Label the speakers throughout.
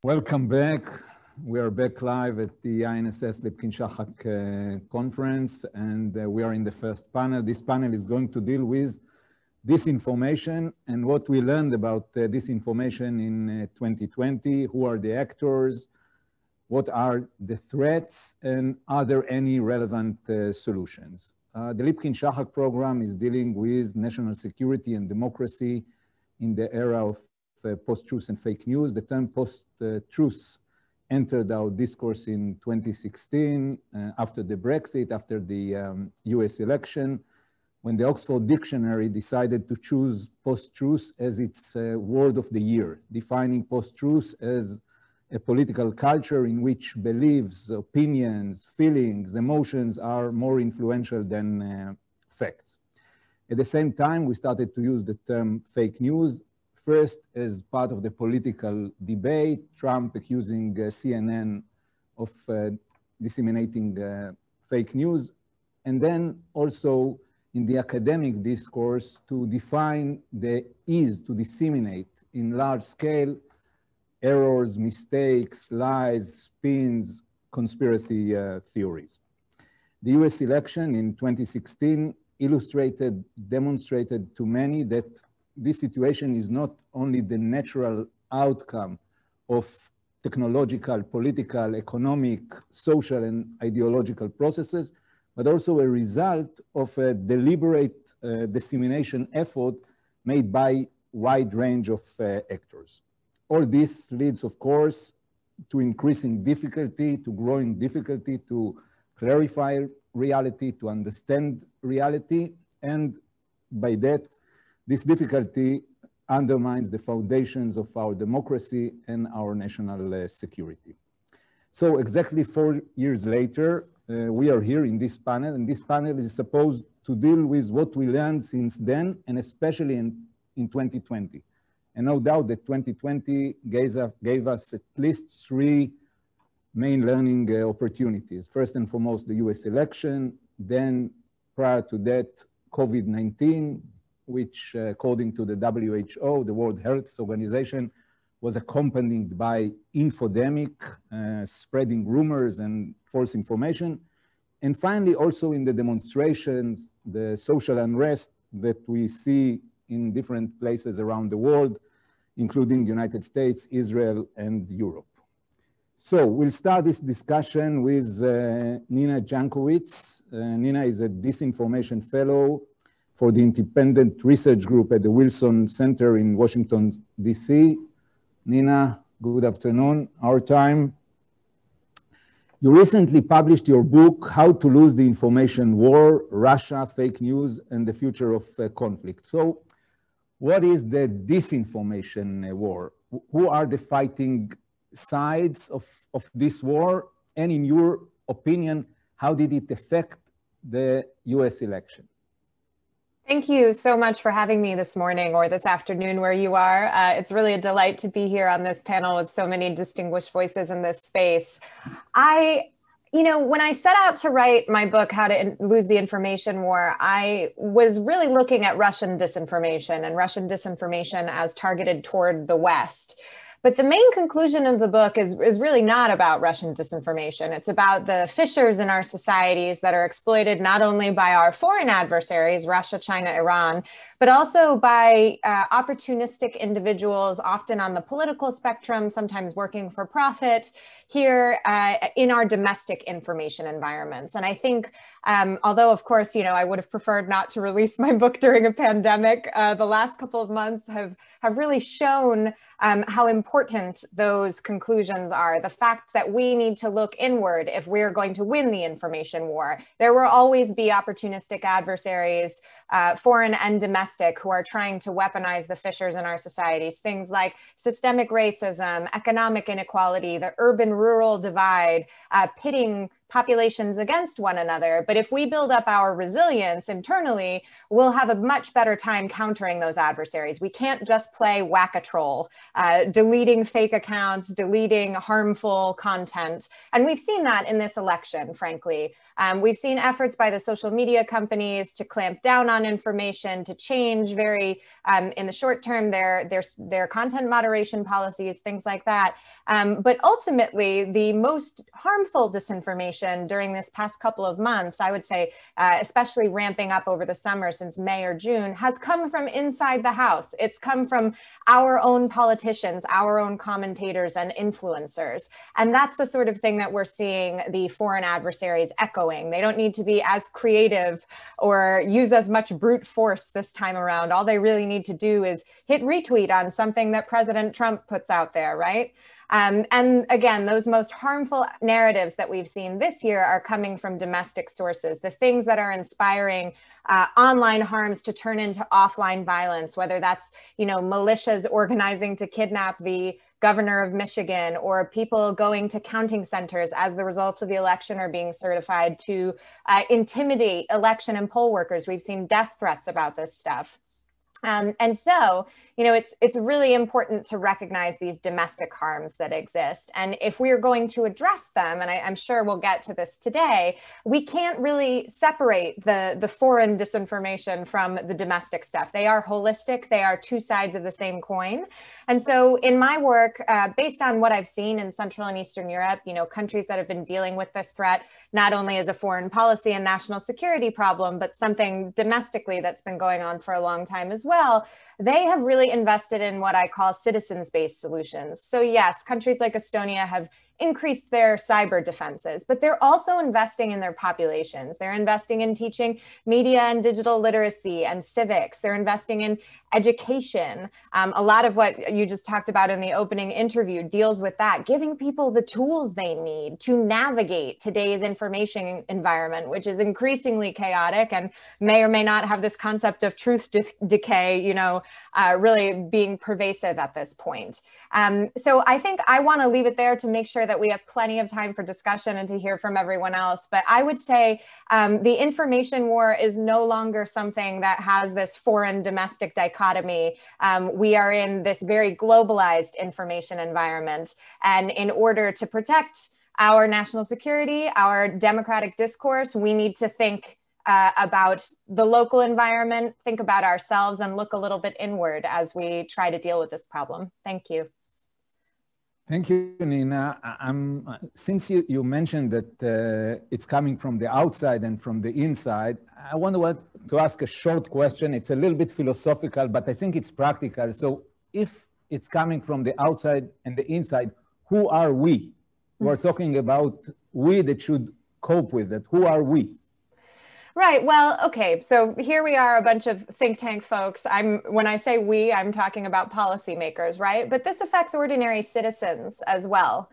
Speaker 1: Welcome back. We are back live at the INSS Liפקין-שחק conference, and we are in the first panel. This panel is going to deal with disinformation and what we learned about disinformation in 2020. Who are the actors? What are the threats? And are there any relevant solutions? The Liפקין-שחק program is dealing with national security and democracy in the era of post-truth and fake news. The term post-truth entered our discourse in 2016 after the Brexit, after the US election, when the Oxford Dictionary decided to choose post-truth as its word of the year, defining post-truth as a political culture in which beliefs, opinions, feelings, emotions are more influential than facts. At the same time, we started to use the term fake news, first as part of the political debate, Trump accusing CNN of disseminating fake news, and then also in the academic discourse to define to disseminate in large scale errors, mistakes, lies, spins, conspiracy theories. The US election in 2016 demonstrated to many that this situation is not only the natural outcome of technological, political, economic, social, and ideological processes, but also a result of a deliberate dissemination effort made by a wide range of actors. All this leads, of course, to increasing difficulty, to growing difficulty to clarify reality, to understand reality, and by that, this difficulty undermines the foundations of our democracy and our national security. So exactly 4 years later, we are here in this panel, and this panel is supposed to deal with what we learned since then, and especially in 2020. And no doubt that 2020 gave us at least 3 main learning opportunities. First and foremost, the US election, then prior to that, COVID-19, which according to the WHO, the World Health Organization, was accompanied by infodemic, spreading rumors and false information. And finally, also in the demonstrations, the social unrest that we see in different places around the world, including the United States, Israel, and Europe. So we'll start this discussion with Nina Jankowitz. Nina is a disinformation fellow for the independent research group at the Wilson Center in Washington, DC. Nina, good afternoon, our time. You recently published your book, How to Lose the Information War, Russia, Fake News, and the Future of Conflict. So what is the disinformation war? Who are the fighting sides of this war? And in your opinion, how did it affect the US election?
Speaker 2: Thank you so much for having me this morning or this afternoon where you are. It's really a delight to be here on this panel with so many distinguished voices in this space. When I set out to write my book, How to Lose the Information War, I was really looking at Russian disinformation and Russian disinformation as targeted toward the West. But the main conclusion of the book is really not about Russian disinformation. It's about the fissures in our societies that are exploited not only by our foreign adversaries, Russia, China, Iran, but also by opportunistic individuals, often on the political spectrum, sometimes working for profit, here in our domestic information environments. And I think, although of course, I would have preferred not to release my book during a pandemic, the last couple of months have really shown how important those conclusions are. The fact that we need to look inward if we're going to win the information war. There will always be opportunistic adversaries, foreign and domestic, who are trying to weaponize the fissures in our societies. Things like systemic racism, economic inequality, the urban-rural divide, pitting populations against one another. But if we build up our resilience internally, we'll have a much better time countering those adversaries. We can't just play whack-a-troll, deleting fake accounts, deleting harmful content. And we've seen that in this election, frankly. We've seen efforts by the social media companies to clamp down on information, to change very, in the short term, their content moderation policies, things like that. But ultimately, the most harmful disinformation during this past couple of months, I would say, especially ramping up over the summer since May or June, has come from inside the house. It's come from our own politicians, our own commentators and influencers. And that's the sort of thing that we're seeing the foreign adversaries echoing. They don't need to be as creative or use as much brute force this time around. All they really need to do is hit retweet on something that President Trump puts out there, right? And again, those most harmful narratives that we've seen this year are coming from domestic sources, the things that are inspiring online harms to turn into offline violence, whether that's, militias organizing to kidnap the governor of Michigan, or people going to counting centers as the results of the election are being certified to intimidate election and poll workers. We've seen death threats about this stuff. And so, it's really important to recognize these domestic harms that exist. And if we are going to address them, and I'm sure we'll get to this today, we can't really separate the foreign disinformation from the domestic stuff. They are holistic. They are two sides of the same coin. And so in my work, based on what I've seen in Central and Eastern Europe, countries that have been dealing with this threat, not only as a foreign policy and national security problem, but something domestically that's been going on for a long time as well, they have really invested in what I call citizens-based solutions. So yes, countries like Estonia have increased their cyber defenses, but they're also investing in their populations. They're investing in teaching media and digital literacy and civics. They're investing in education. A lot of what you just talked about in the opening interview deals with that, giving people the tools they need to navigate today's information environment, which is increasingly chaotic and may or may not have this concept of truth decay, really being pervasive at this point. So I think I want to leave it there to make sure that we have plenty of time for discussion and to hear from everyone else. But I would say the information war is no longer something that has this foreign domestic dichotomy. We are in this very globalized information environment. And in order to protect our national security, our democratic discourse, we need to think about the local environment, think about ourselves, and look a little bit inward as we try to deal with this problem. Thank you.
Speaker 1: Thank you, Nina. Since you mentioned that it's coming from the outside and from the inside, I want to ask a short question. It's a little bit philosophical, but I think it's practical. So if it's coming from the outside and the inside, who are we? We're talking about we that should cope with it. Who are we?
Speaker 2: Right. Well, okay. So here we are, a bunch of think tank folks. When I say we, I'm talking about policymakers, right? But this affects ordinary citizens as well.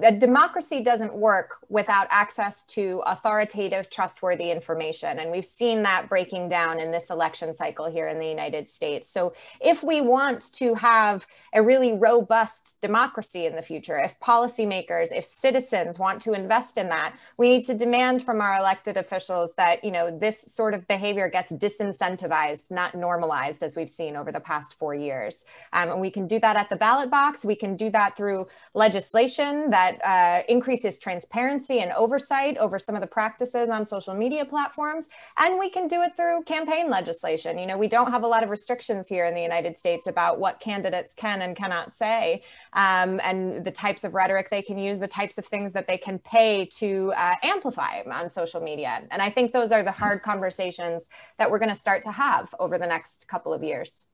Speaker 2: A democracy doesn't work without access to authoritative, trustworthy information. And we've seen that breaking down in this election cycle here in the United States. So if we want to have a really robust democracy in the future, if policymakers, if citizens want to invest in that, we need to demand from our elected officials that, this sort of behavior gets disincentivized, not normalized, as we've seen over the past 4 years. And we can do that at the ballot box. We can do that through legislation that increases transparency and oversight over some of the practices on social media platforms. And we can do it through campaign legislation. We don't have a lot of restrictions here in the United States about what candidates can and cannot say, and the types of rhetoric they can use, the types of things that they can pay to amplify on social media. And I think those are the hard conversations that we're going to start to have over the next couple of years.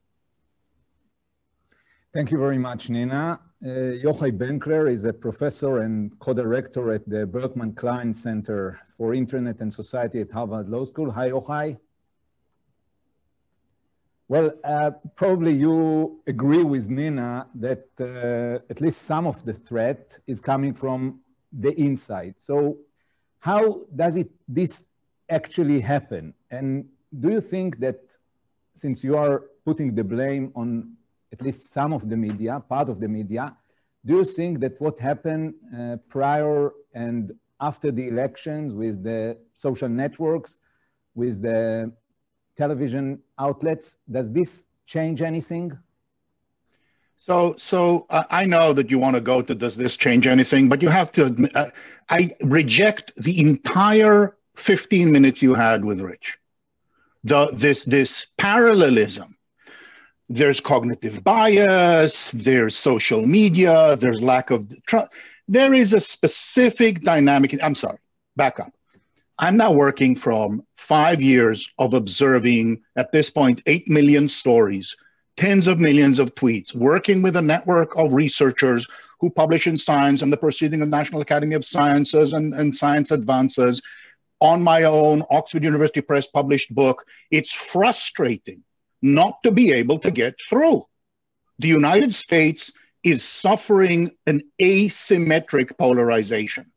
Speaker 1: Thank you very much, Nina. Yochai Benkler is a professor and co-director at the Berkman Klein Center for Internet and Society at Harvard Law School. Hi, Yochai. Well, probably you agree with Nina that at least some of the threat is coming from the inside. So how does this actually happen? And do you think that since you are putting the blame on at least some of the media, part of the media, do you think that what happened prior and after the elections with the social networks, with the television outlets, does this change anything?
Speaker 3: So I know that you want to go to does this change anything, but you have to admit, I reject the entire 15 minutes you had with Rich. This parallelism. There's cognitive bias, there's social media, there's lack of trust. There is a specific dynamic. I'm sorry, back up. I'm now working from 5 years of observing, at this point, 8 million stories, tens of millions of tweets, working with a network of researchers who publish in Science and the Proceeding of National Academy of Sciences and Science Advances, on my own Oxford University Press published book. It's frustrating not to be able to get through. The United States is suffering an asymmetric polarization.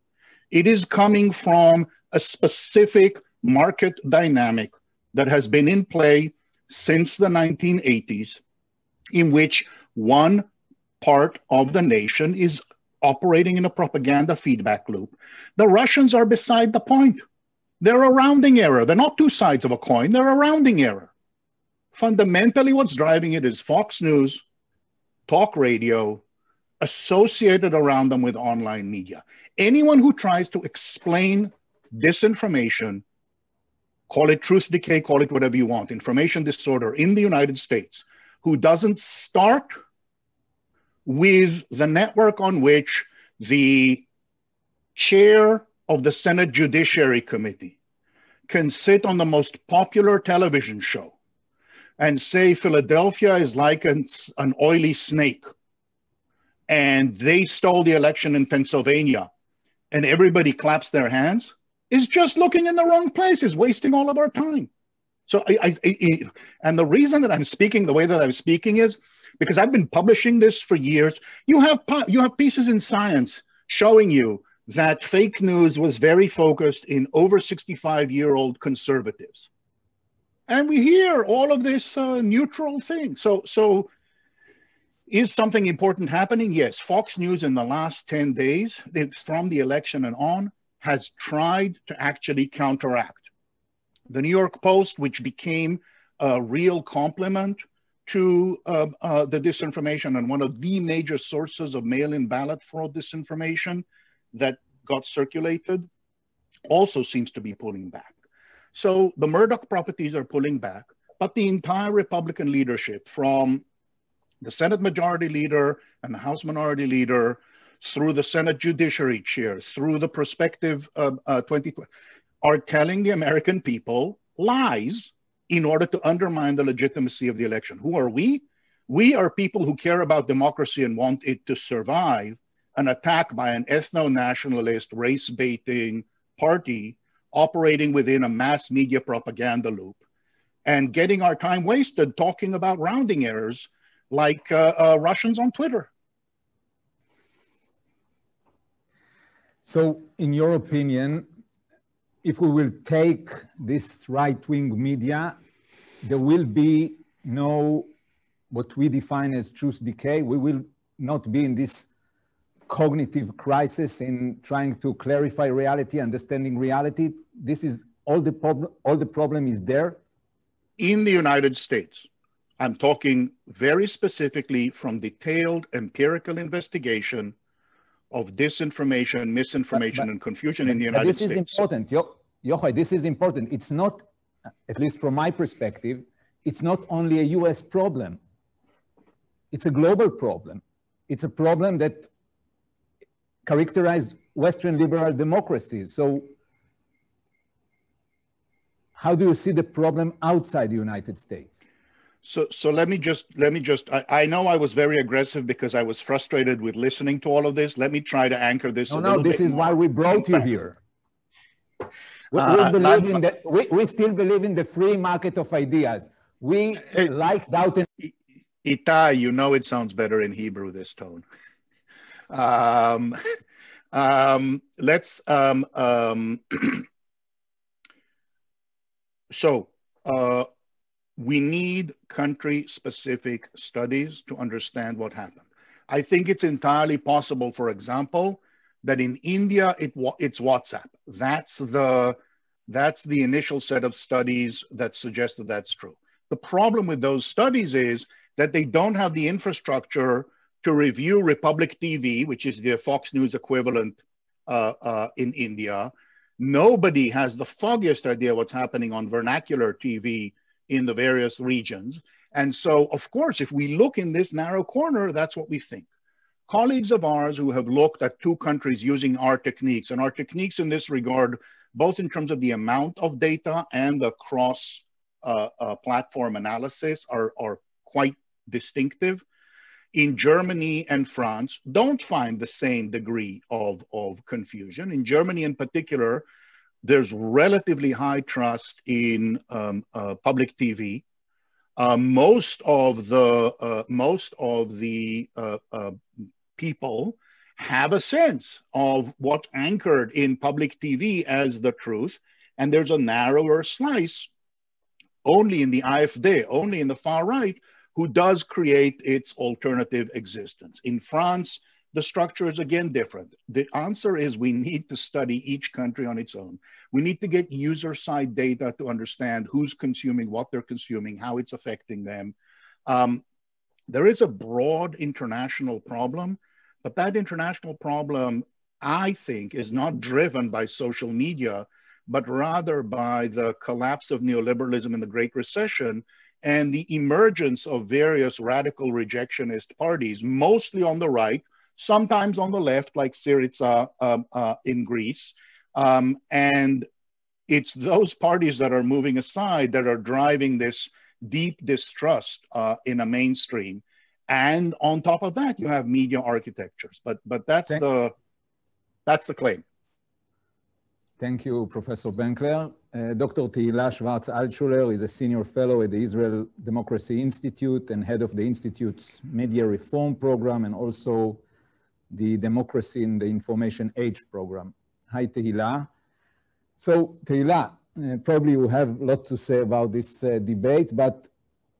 Speaker 3: It is coming from a specific market dynamic that has been in play since the 1980s, in which one part of the nation is operating in a propaganda feedback loop. The Russians are beside the point. They're a rounding error. They're not two sides of a coin. They're a rounding error. Fundamentally, what's driving it is Fox News, talk radio, associated around them with online media. Anyone who tries to explain disinformation, call it truth decay, call it whatever you want, information disorder in the United States, who doesn't start with the network on which the chair of the Senate Judiciary Committee can sit on the most popular television show and say Philadelphia is like an oily snake and they stole the election in Pennsylvania and everybody claps their hands, is just looking in the wrong place, is wasting all of our time. So and the reason that I'm speaking the way that I'm speaking is because I've been publishing this for years. You have pieces in Science showing you that fake news was very focused in over 65-year-old conservatives. And we hear all of this neutral thing. So is something important happening? Yes. Fox News in the last 10 days, from the election and on, has tried to actually counteract. The New York Post, which became a real complement to the disinformation and one of the major sources of mail-in ballot fraud disinformation that got circulated, also seems to be pulling back. So the Murdoch properties are pulling back, but the entire Republican leadership, from the Senate Majority Leader and the House Minority Leader, through the Senate Judiciary Chair, through the prospective 2020, are telling the American people lies in order to undermine the legitimacy of the election. Who are we? We are people who care about democracy and want it to survive an attack by an ethno-nationalist, race-baiting party operating within a mass media propaganda loop and getting our time wasted talking about rounding errors like Russians on Twitter.
Speaker 1: So in your opinion, if we will take this right-wing media, there will be no, what we define as truth decay. We will not be in this cognitive crisis in trying to clarify reality, understanding reality. This is all the problem is there.
Speaker 3: In the United States, I'm talking very specifically from detailed empirical investigation of disinformation, misinformation, and confusion in the United States.
Speaker 1: This is important, Yochai, this is important. It's not, at least from my perspective, it's not only a US problem. It's a global problem. It's a problem that characterized Western liberal democracies. So how do you see the problem outside the United States?
Speaker 3: So let me just, I know I was very aggressive because I was frustrated with listening to all of this. Let me try to anchor this a little bit more.
Speaker 1: No, this is why we brought you here. We still believe in the free market of ideas. We like doubt and...
Speaker 3: Itai, you know it sounds better in Hebrew, this tone. We need country-specific studies to understand what happened. I think it's entirely possible, for example, that in India, it's WhatsApp. That's the initial set of studies that suggest that that's true. The problem with those studies is that they don't have the infrastructure to review Republic TV, which is the Fox News equivalent in India. Nobody has the foggiest idea what's happening on vernacular TV in the various regions. And so, of course, if we look in this narrow corner, that's what we think. Colleagues of ours who have looked at two countries using our techniques, and our techniques in this regard, both in terms of the amount of data and the cross-platform analysis are quite distinctive. In Germany and France, don't find the same degree of confusion. In Germany in particular, there's relatively high trust in public TV. Most of the people have a sense of what anchored in public TV as the truth, and there's a narrower slice only in the AfD, only in the far right, who does create its alternative existence. In France, the structure is again different. The answer is we need to study each country on its own. We need to get user-side data to understand who's consuming, what they're consuming, how it's affecting them. There is a broad international problem, but that international problem, I think, is not driven by social media, but rather by the collapse of neoliberalism in the Great Recession and the emergence of various radical rejectionist parties, mostly on the right, sometimes on the left, like Syriza in Greece. And it's those parties that are moving aside that are driving this deep distrust in a mainstream. And on top of that, you have media architectures. But that's the claim.
Speaker 1: Thank you, Professor Benkler. Dr. Tehila Schwarz-Altschuler is a senior fellow at the Israel Democracy Institute and head of the Institute's Media Reform Program and also the Democracy in the Information Age program. Hi, Tehila. So, Tehila, probably you have a lot to say about this debate, but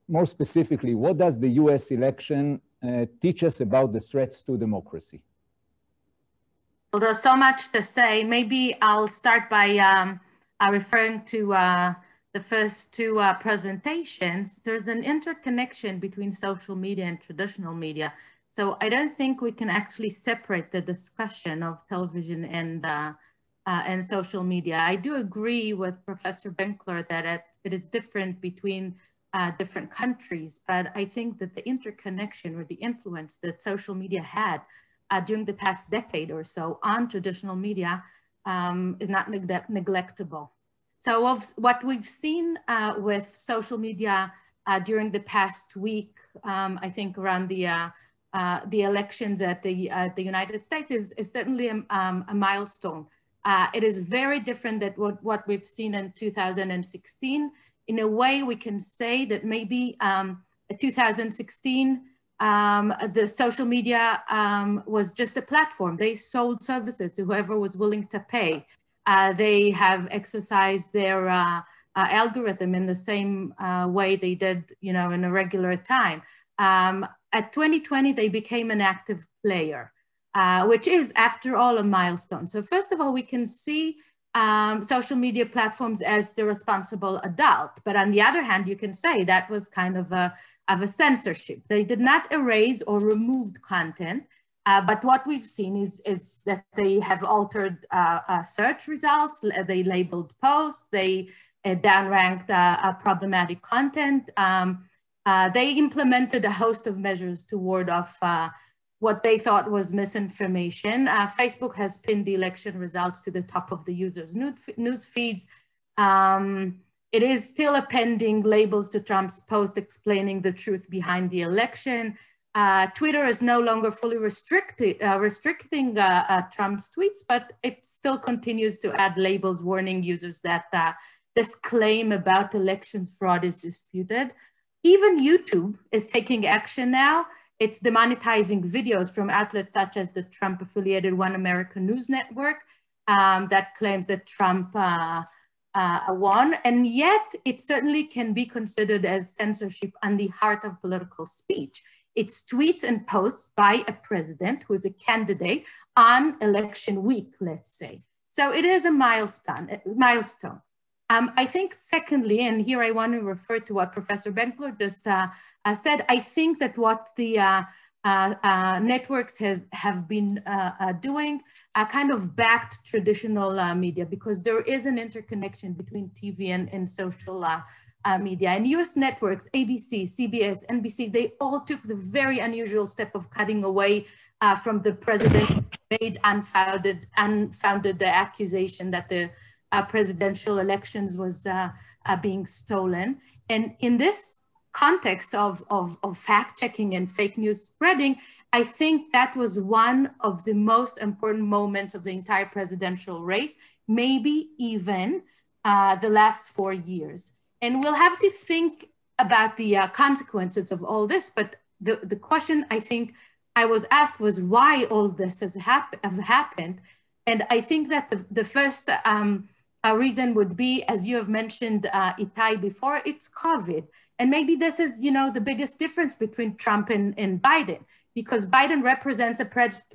Speaker 1: more specifically, what does the US election teach us about the threats to democracy?
Speaker 4: Well, there's so much to say. Maybe I'll start by referring to the first two presentations. There's an interconnection between social media and traditional media. So I don't think we can actually separate the discussion of television and social media. I do agree with Professor Benkler that it is different between different countries, but I think that the interconnection or the influence that social media had during the past decade or so on traditional media is not neglectable. So of what we've seen with social media during the past week, I think around the elections at the United States is certainly a milestone. It is very different than what we've seen in 2016. In a way, we can say that maybe in 2016, the social media was just a platform. They sold services to whoever was willing to pay. They have exercised their algorithm in the same way they did, in a regular time. At 2020, they became an active player, which is, after all, a milestone. So first of all, we can see social media platforms as the responsible adult. But on the other hand, you can say that was kind of a censorship. They did not erase or remove content, but what we've seen is that they have altered search results, they labeled posts, they downranked problematic content. They implemented a host of measures to ward off what they thought was misinformation. Facebook has pinned the election results to the top of the users' news feeds. It is still appending labels to Trump's post explaining the truth behind the election. Twitter is no longer fully restricting Trump's tweets, but it still continues to add labels warning users that this claim about elections fraud is disputed. Even YouTube is taking action now. It's demonetizing videos from outlets such as the Trump-affiliated One American News Network that claims that Trump won, and yet it certainly can be considered as censorship on the heart of political speech. It's tweets and posts by a president who is a candidate on election week, let's say. So it is a milestone. I think secondly, and here I want to refer to what Professor Benkler just said, I think that what the networks have been doing kind of backed traditional media, because there is an interconnection between TV and social media. And US networks, ABC, CBS, NBC, they all took the very unusual step of cutting away from the president, made unfounded the accusation that the presidential elections was being stolen. And in this context of fact-checking and fake news spreading, I think that was one of the most important moments of the entire presidential race, maybe even the last 4 years. And we'll have to think about the consequences of all this, but the question I think I was asked was why all this has happened. And I think that the first reason would be, as you have mentioned, Itai, before, it's COVID. And maybe this is, the biggest difference between Trump and Biden, because Biden represents a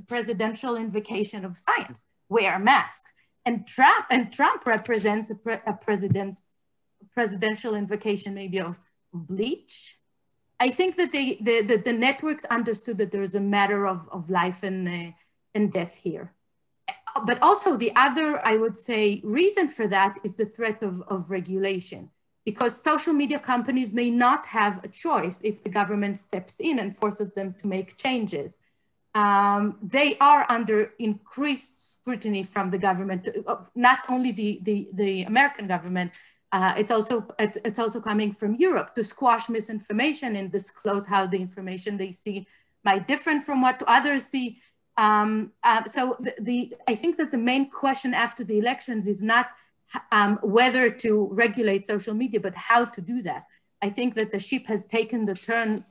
Speaker 4: presidential invocation of science, wear masks. And Trump represents a presidential invocation maybe of bleach. I think that the networks understood that there is a matter of life and death here. But also the other, I would say, reason for that is the threat of regulation, because social media companies may not have a choice if the government steps in and forces them to make changes. They are under increased scrutiny from the government, not only the American government, it's also coming from Europe, to squash misinformation and disclose how the information they see might differ from what others see. So I think that the main question after the elections is not whether to regulate social media, but how to do that. I think that the ship has taken the turn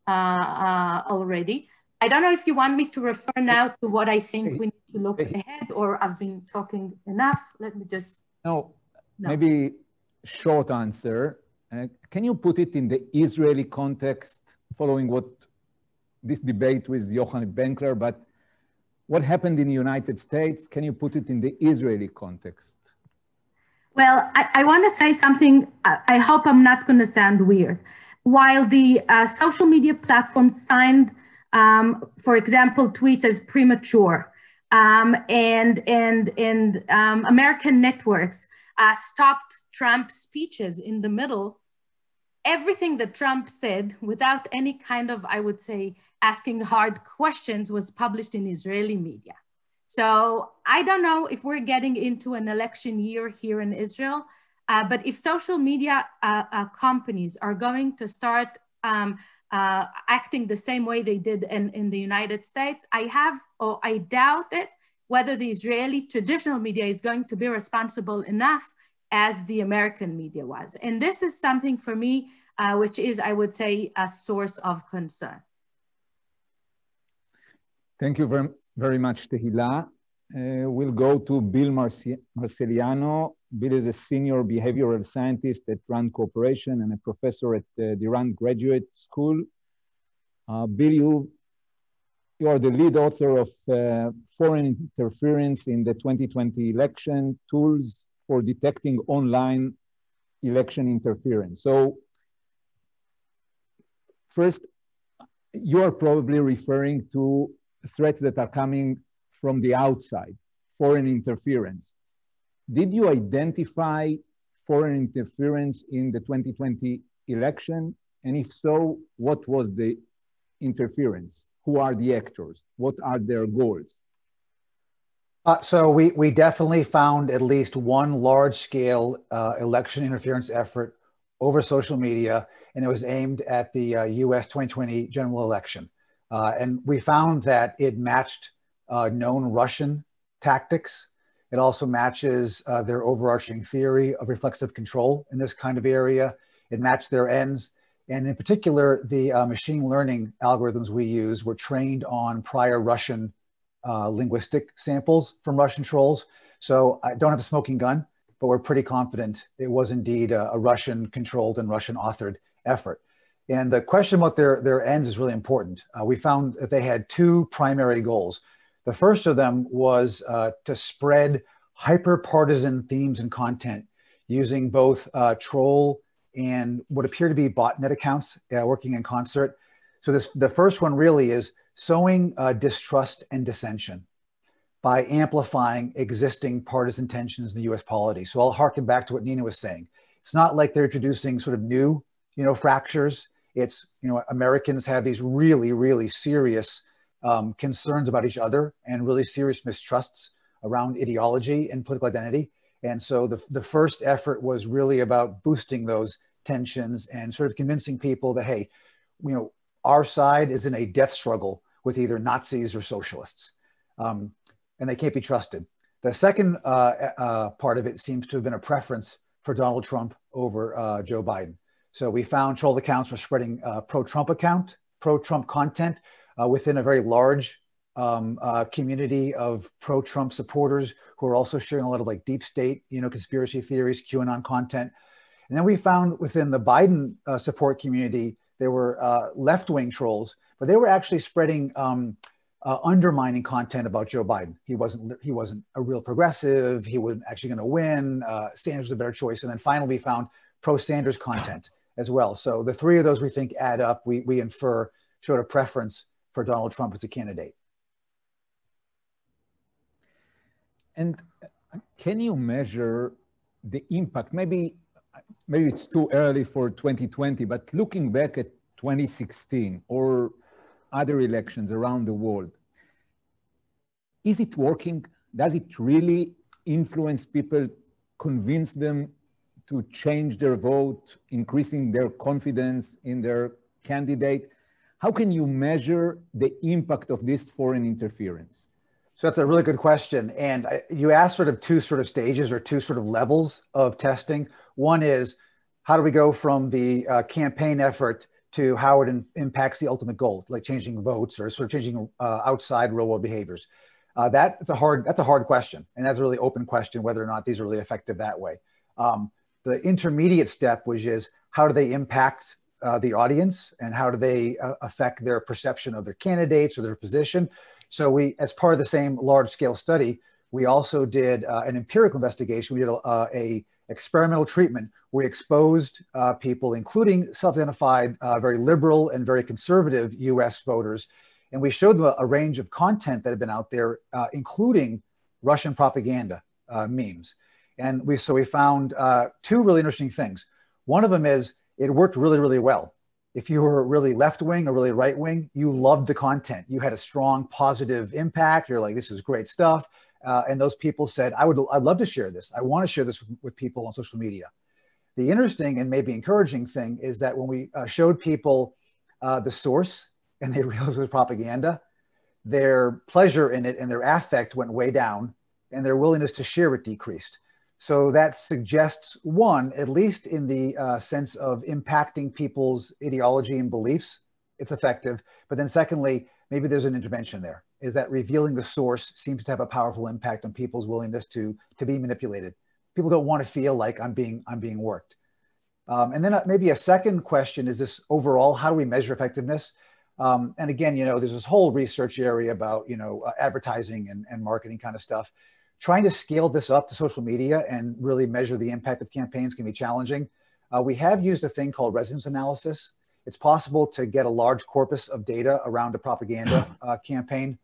Speaker 4: already. I don't know if you want me to refer now to what I think we need to look ahead, or I've been talking enough. Let me just... No.
Speaker 1: Maybe short answer. Can you put it in the Israeli context, following what this debate with Yochanan Benkler, but what happened in the United States? Can you put it in the Israeli context?
Speaker 4: Well, I want to say something. I hope I'm not going to sound weird. While the social media platforms signed, for example, tweets as premature, and American networks stopped Trump's speeches in the middle, everything that Trump said, without any kind of, I would say, asking hard questions, was published in Israeli media. So I don't know if we're getting into an election year here in Israel, but if social media companies are going to start acting the same way they did in the United States, I doubt it, whether the Israeli traditional media is going to be responsible enough as the American media was. And this is something for me, which is, I would say, a source of concern.
Speaker 1: Thank you very much, Tehila. We'll go to Bill Marceliano. Bill is a senior behavioral scientist at RAND Corporation and a professor at the RAND Graduate School. Bill, you are the lead author of Foreign Interference in the 2020 Election, Tools for Detecting Online Election Interference. So first, you are probably referring to threats that are coming from the outside, foreign interference. Did you identify foreign interference in the 2020 election? And if so, what was the interference? Who are the actors? What are their goals?
Speaker 5: So we definitely found at least one large-scale election interference effort over social media, and it was aimed at the US 2020 general election. And we found that it matched known Russian tactics. It also matches their overarching theory of reflexive control in this kind of area. It matched their ends. And in particular, the machine learning algorithms we use were trained on prior Russian linguistic samples from Russian trolls. So I don't have a smoking gun, but we're pretty confident it was indeed a Russian controlled and Russian authored effort. And the question about their ends is really important. We found that they had two primary goals. The first of them was to spread hyper-partisan themes and content using both troll and what appear to be botnet accounts working in concert. So the first one really is sowing distrust and dissension by amplifying existing partisan tensions in the U.S. polity. So I'll harken back to what Nina was saying. It's not like they're introducing sort of new, fractures. It's, Americans have these really, really serious concerns about each other and really serious mistrusts around ideology and political identity. And so the first effort was really about boosting those tensions and sort of convincing people that, hey, our side is in a death struggle with either Nazis or socialists, and they can't be trusted. The second part of it seems to have been a preference for Donald Trump over Joe Biden. So we found troll accounts were spreading pro-Trump content within a very large community of pro-Trump supporters who are also sharing a lot of like deep state, conspiracy theories, QAnon content. And then we found within the Biden support community, there were left-wing trolls, but they were actually spreading undermining content about Joe Biden. He wasn't a real progressive. He wasn't actually going to win. Sanders was a better choice. And then finally, we found pro-Sanders content as well. So the three of those we think add up. We infer showed a preference for Donald Trump as a candidate.
Speaker 1: And can you measure the impact? Maybe it's too early for 2020, but looking back at 2016 or other elections around the world, is it working? Does it really influence people, convince them to change their vote, increasing their confidence in their candidate? How can you measure the impact of this foreign interference?
Speaker 5: So that's a really good question. And you asked sort of two sort of stages or two sort of levels of testing. One is, how do we go from the campaign effort to how it impacts the ultimate goal, like changing votes or sort of changing outside real world behaviors? That's a hard question. And that's a really open question, whether or not these are really effective that way. The intermediate step, which is how do they impact the audience and how do they affect their perception of their candidates or their position? So we, as part of the same large scale study, we also did an empirical investigation. We did a experimental treatment where we exposed people, including self-identified very liberal and very conservative US voters. And we showed them a range of content that had been out there, including Russian propaganda memes. And we found two really interesting things. One of them is it worked really, really well. If you were really left-wing or really right-wing, you loved the content. You had a strong positive impact. You're like, this is great stuff. And those people said, I'd love to share this. I want to share this with people on social media. The interesting and maybe encouraging thing is that when we showed people the source and they realized it was propaganda, their pleasure in it and their affect went way down and their willingness to share it decreased. So that suggests, one, at least in the sense of impacting people's ideology and beliefs, it's effective. But then secondly, maybe there's an intervention there, is that revealing the source seems to have a powerful impact on people's willingness to be manipulated. People don't want to feel like I'm being worked. And then maybe a second question is this overall, how do we measure effectiveness? And again, there's this whole research area about, advertising and marketing kind of stuff. Trying to scale this up to social media and really measure the impact of campaigns can be challenging. We have used a thing called resonance analysis. It's possible to get a large corpus of data around a propaganda campaign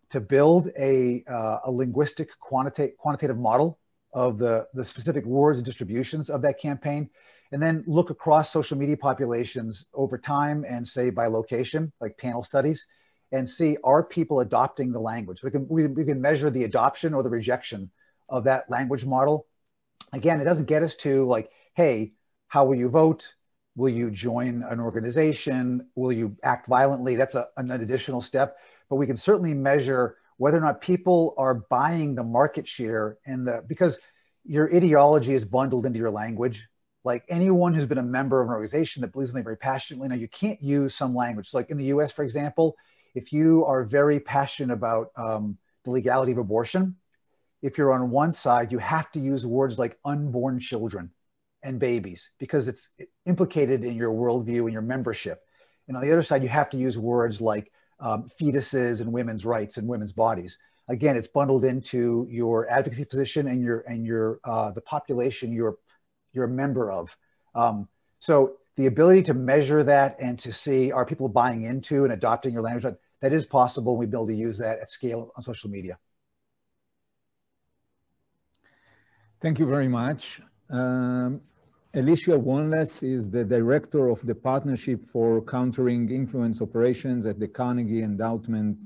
Speaker 5: to build a linguistic quantitative model of the specific words and distributions of that campaign, and then look across social media populations over time and say by location, like panel studies, and see, are people adopting the language? We can measure the adoption or the rejection of that language model. Again, it doesn't get us to like, hey, how will you vote? Will you join an organization? Will you act violently? That's an additional step. But we can certainly measure whether or not people are buying the market share because your ideology is bundled into your language. Like anyone who's been a member of an organization that believes in something very passionately, now you can't use some language. So like in the US, for example, if you are very passionate about the legality of abortion, if you're on one side, you have to use words like unborn children and babies because it's implicated in your worldview and your membership. And on the other side, you have to use words like fetuses and women's rights and women's bodies. Again, it's bundled into your advocacy position and the population you're a member of. So the ability to measure that and to see, are people buying into and adopting your language? That is possible. We'll be able to use that at scale on social media.
Speaker 1: Thank you very much. Alicia Wanless is the director of the Partnership for Countering Influence Operations at the Carnegie Endowment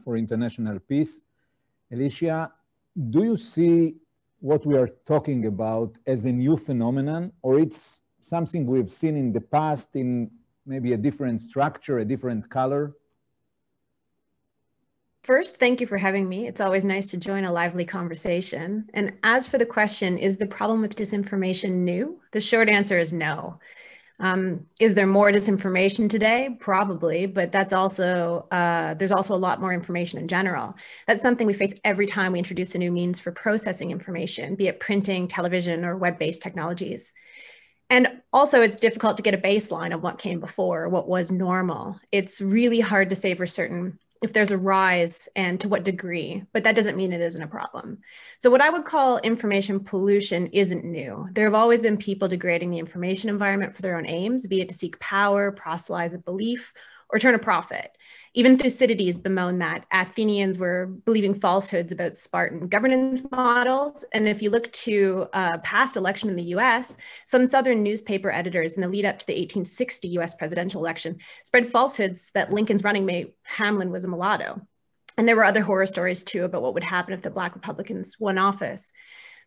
Speaker 1: for International Peace. Alicia, do you see what we are talking about as a new phenomenon, or it's something we've seen in the past in maybe a different structure, a different color?
Speaker 6: First, thank you for having me. It's always nice to join a lively conversation. And as for the question, is the problem with disinformation new? The short answer is no. Is there more disinformation today? Probably, but that's also, there's also a lot more information in general. That's something we face every time we introduce a new means for processing information, be it printing, television, or web-based technologies. And also, it's difficult to get a baseline of what came before, what was normal. It's really hard to say for certain if there's a rise and to what degree, but that doesn't mean it isn't a problem. So what I would call information pollution isn't new. There have always been people degrading the information environment for their own aims, be it to seek power, proselytize a belief, or turn a profit. Even Thucydides bemoaned that Athenians were believing falsehoods about Spartan governance models. And if you look to a past election in the US, some Southern newspaper editors in the lead up to the 1860 US presidential election spread falsehoods that Lincoln's running mate Hamlin was a mulatto. And there were other horror stories too about what would happen if the Black Republicans won office.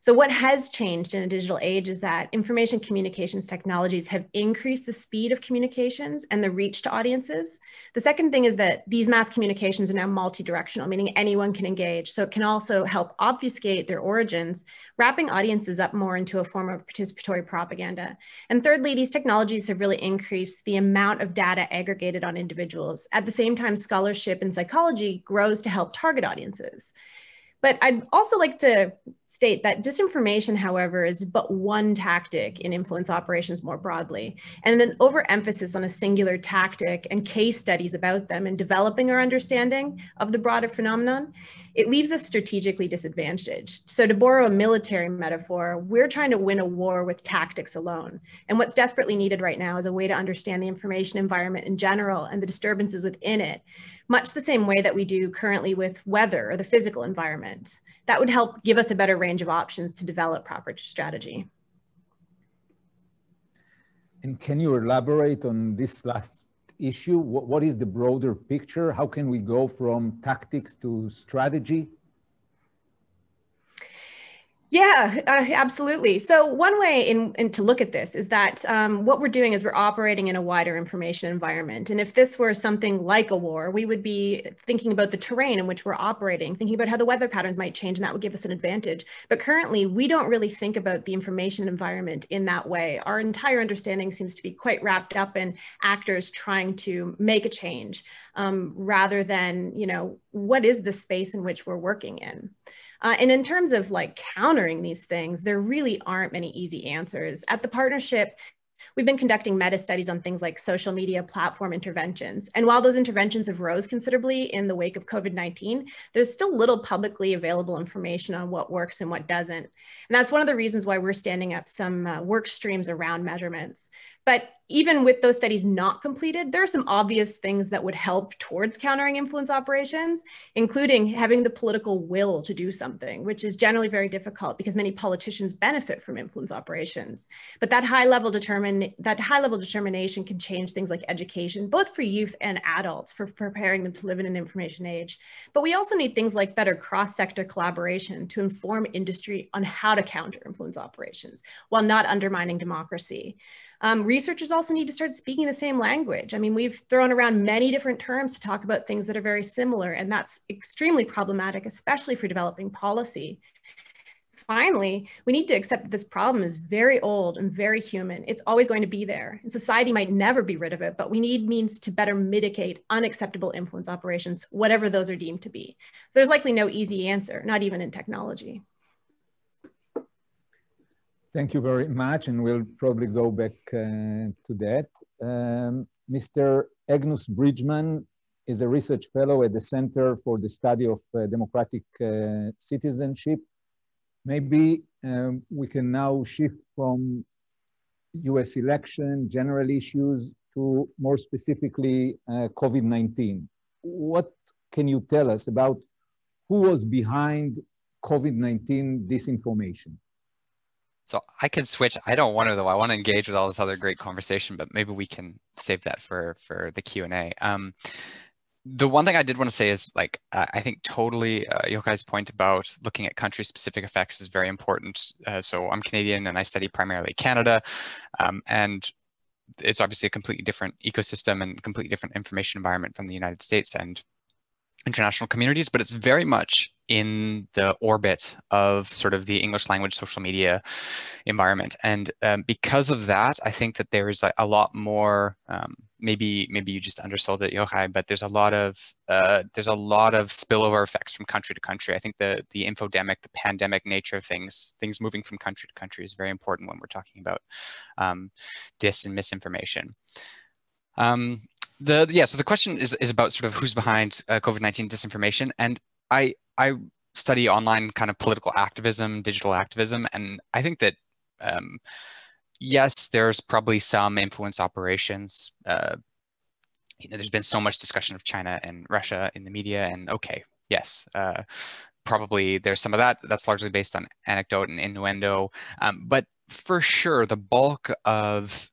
Speaker 6: So what has changed in a digital age is that information communications technologies have increased the speed of communications and the reach to audiences. The second thing is that these mass communications are now multi-directional, meaning anyone can engage. So it can also help obfuscate their origins, wrapping audiences up more into a form of participatory propaganda. And thirdly, these technologies have really increased the amount of data aggregated on individuals. At the same time, scholarship in psychology grows to help target audiences. But I'd also like to state that disinformation, however, is but one tactic in influence operations more broadly. And an overemphasis on a singular tactic and case studies about them and developing our understanding of the broader phenomenon, it leaves us strategically disadvantaged. So to borrow a military metaphor, we're trying to win a war with tactics alone. And what's desperately needed right now is a way to understand the information environment in general and the disturbances within it, much the same way that we do currently with weather or the physical environment. That would help give us a better range of options to develop proper strategy.
Speaker 1: And can you elaborate on this last issue? What is the broader picture? How can we go from tactics to strategy?
Speaker 6: Yeah, absolutely. So one way to look at this is that what we're doing is we're operating in a wider information environment. And if this were something like a war, we would be thinking about the terrain in which we're operating, thinking about how the weather patterns might change, and that would give us an advantage. But currently, we don't really think about the information environment in that way. Our entire understanding seems to be quite wrapped up in actors trying to make a change, rather than, you know, what is the space in which we're working in? And in terms of like countering these things, there really aren't many easy answers. At the partnership, we've been conducting meta studies on things like social media platform interventions. And while those interventions have rose considerably in the wake of COVID-19, there's still little publicly available information on what works and what doesn't. And that's one of the reasons why we're standing up some work streams around measurements. But even with those studies not completed, there are some obvious things that would help towards countering influence operations, including having the political will to do something, which is generally very difficult because many politicians benefit from influence operations. But that high-level determination can change things like education, both for youth and adults, for preparing them to live in an information age. But we also need things like better cross-sector collaboration to inform industry on how to counter influence operations while not undermining democracy. Researchers also need to start speaking the same language. I mean, we've thrown around many different terms to talk about things that are very similar, and that's extremely problematic, especially for developing policy. Finally, we need to accept that this problem is very old and very human. It's always going to be there, and society might never be rid of it, but we need means to better mitigate unacceptable influence operations, whatever those are deemed to be. So there's likely no easy answer, not even in technology.
Speaker 1: Thank you very much, and we'll probably go back to that. Mr. Agnes Bridgman is a research fellow at the Center for the Study of Democratic Citizenship. Maybe we can now shift from US election, general issues, to more specifically COVID-19. What can you tell us about who was behind COVID-19 disinformation?
Speaker 7: So I can switch. I don't want to, though. I want to engage with all this other great conversation, but maybe we can save that for the Q&A. The one thing I did want to say is, like, I think totally Yochai's point about looking at country-specific effects is very important. So I'm Canadian and I study primarily Canada, and it's obviously a completely different ecosystem and completely different information environment from the United States and international communities, but it's very much in the orbit of sort of the English language social media environment. And because of that, I think that there is a lot more, maybe you just undersold it, Yochai, but there's a lot of spillover effects from country to country. I think the infodemic, the pandemic nature of things moving from country to country is very important when we're talking about dis and misinformation. So the question is about sort of who's behind COVID-19 disinformation. And I study online kind of political activism, digital activism. And I think that, yes, there's probably some influence operations. There's been so much discussion of China and Russia in the media, and okay, yes, probably there's some of that. That's largely based on anecdote and innuendo. But for sure, the bulk of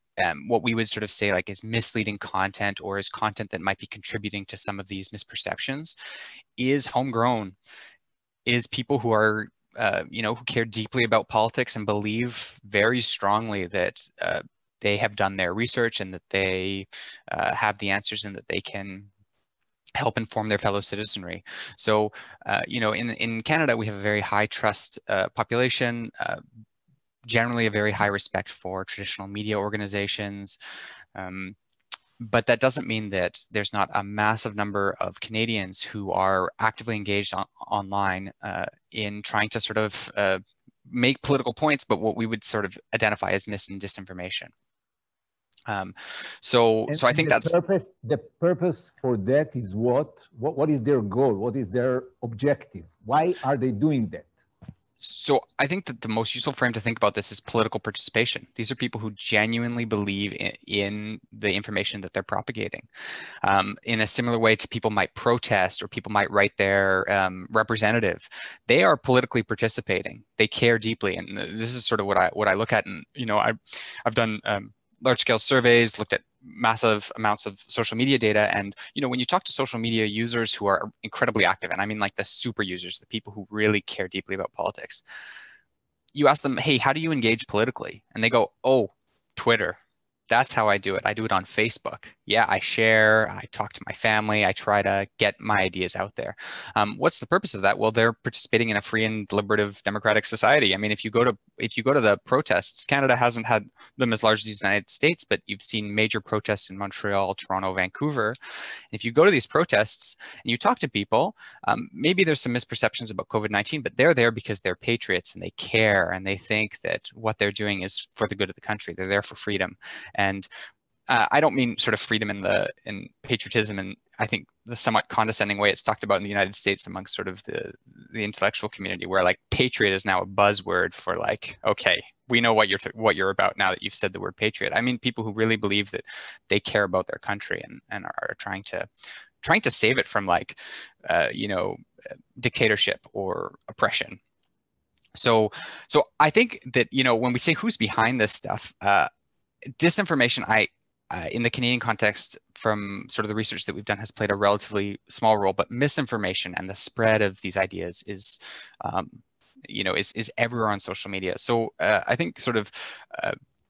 Speaker 7: what we would sort of say like is misleading content or is content that might be contributing to some of these misperceptions is homegrown, is people who are, who care deeply about politics and believe very strongly that they have done their research and that they have the answers and that they can help inform their fellow citizenry. So, in Canada, we have a very high trust population, generally a very high respect for traditional media organizations. But that doesn't mean that there's not a massive number of Canadians who are actively engaged online in trying to sort of make political points, but what we would sort of identify as mis and disinformation. So I think
Speaker 1: the purpose for that is what is their goal? What is their objective? Why are they doing that?
Speaker 7: So I think that the most useful frame to think about this is political participation. These are people who genuinely believe in the information that they're propagating. In a similar way to people might protest or people might write their representative. They are politically participating. They care deeply, and this is sort of what I look at. And I've done large-scale surveys, looked at massive amounts of social media data. And, when you talk to social media users who are incredibly active, and I mean like the super users, the people who really care deeply about politics, you ask them, hey, how do you engage politically? And they go, oh, Twitter. That's how I do it. I do it on Facebook. Yeah, I share, I talk to my family, I try to get my ideas out there. What's the purpose of that? Well, they're participating in a free and deliberative democratic society. I mean, if you go to the protests, Canada hasn't had them as large as the United States, but you've seen major protests in Montreal, Toronto, Vancouver. And if you go to these protests and you talk to people, maybe there's some misperceptions about COVID-19, but they're there because they're patriots and they care and they think that what they're doing is for the good of the country. They're there for freedom. And I don't mean sort of freedom in patriotism and I think the somewhat condescending way it's talked about in the United States amongst sort of the intellectual community, where like patriot is now a buzzword for like, okay, we know what you're about now that you've said the word patriot. I mean, people who really believe that they care about their country and are trying to save it from like, dictatorship or oppression. So I think that, when we say who's behind this stuff, disinformation, in the Canadian context, from sort of the research that we've done, has played a relatively small role, but misinformation and the spread of these ideas is everywhere on social media. So I think sort of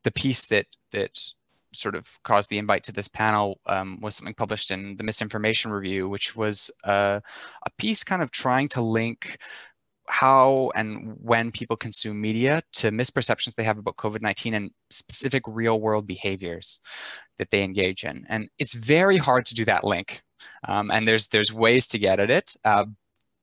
Speaker 7: the piece that sort of caused the invite to this panel was something published in the Misinformation Review, which was a piece kind of trying to link how and when people consume media to misperceptions they have about COVID-19 and specific real world behaviors that they engage in. And it's very hard to do that link. And there's ways to get at it.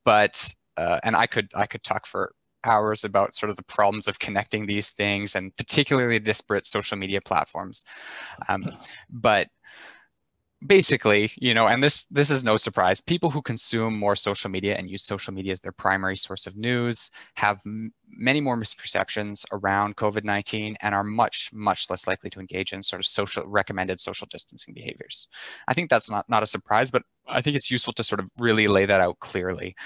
Speaker 7: But I could talk for hours about sort of the problems of connecting these things and particularly disparate social media platforms. But basically, you know, and this is no surprise, people who consume more social media and use social media as their primary source of news have many more misperceptions around COVID-19 and are much less likely to engage in sort of recommended social distancing behaviors. I think that's not a surprise, but I think it's useful to sort of really lay that out clearly,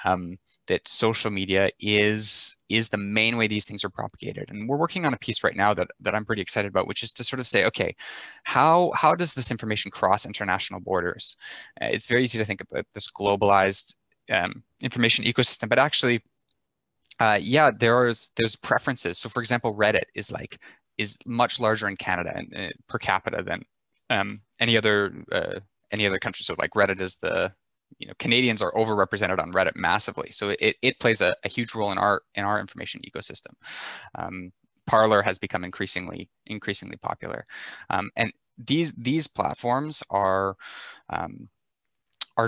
Speaker 7: that social media is the main way these things are propagated. And we're working on a piece right now that I'm pretty excited about, which is to sort of say, okay, how does this information cross international borders? It's very easy to think about this globalized information ecosystem, but actually, yeah, there's preferences. So for example, Reddit is much larger in Canada and per capita than any other country. So like Reddit is Canadians are overrepresented on Reddit massively. So it plays a huge role in our information ecosystem. Parler has become increasingly popular, and these platforms are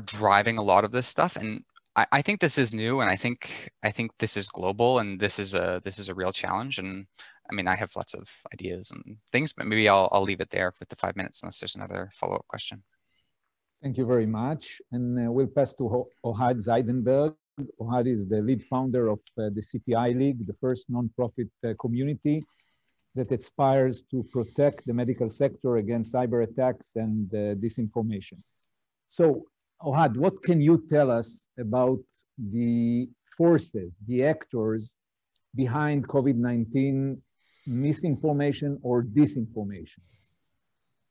Speaker 7: driving a lot of this stuff. And I think this is new, and I think this is global, and this is a real challenge. And I mean, I have lots of ideas and things, but maybe I'll leave it there with the 5 minutes unless there's another follow-up question.
Speaker 1: Thank you very much. And we'll pass to Ohad Zeidenberg. Ohad is the lead founder of the CTI League, the first nonprofit community that aspires to protect the medical sector against cyber attacks and disinformation. So, Ohad, what can you tell us about the forces, the actors behind COVID-19 misinformation or disinformation?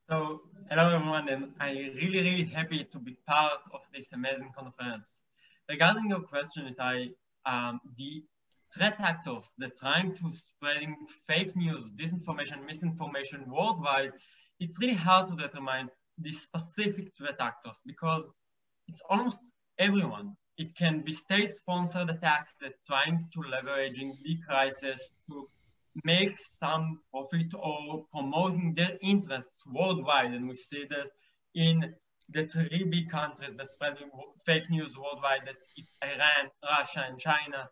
Speaker 8: So, hello everyone, and I'm really happy to be part of this amazing conference. Regarding your question, Itai, the threat actors that trying to spreading fake news, disinformation, misinformation worldwide, it's really hard to determine the specific threat actors because it's almost everyone. It can be state-sponsored attack that trying to leveraging the crisis to make some profit or promoting their interests worldwide. And we see this in the 3 big countries that spread fake news worldwide, that it's Iran, Russia, and China.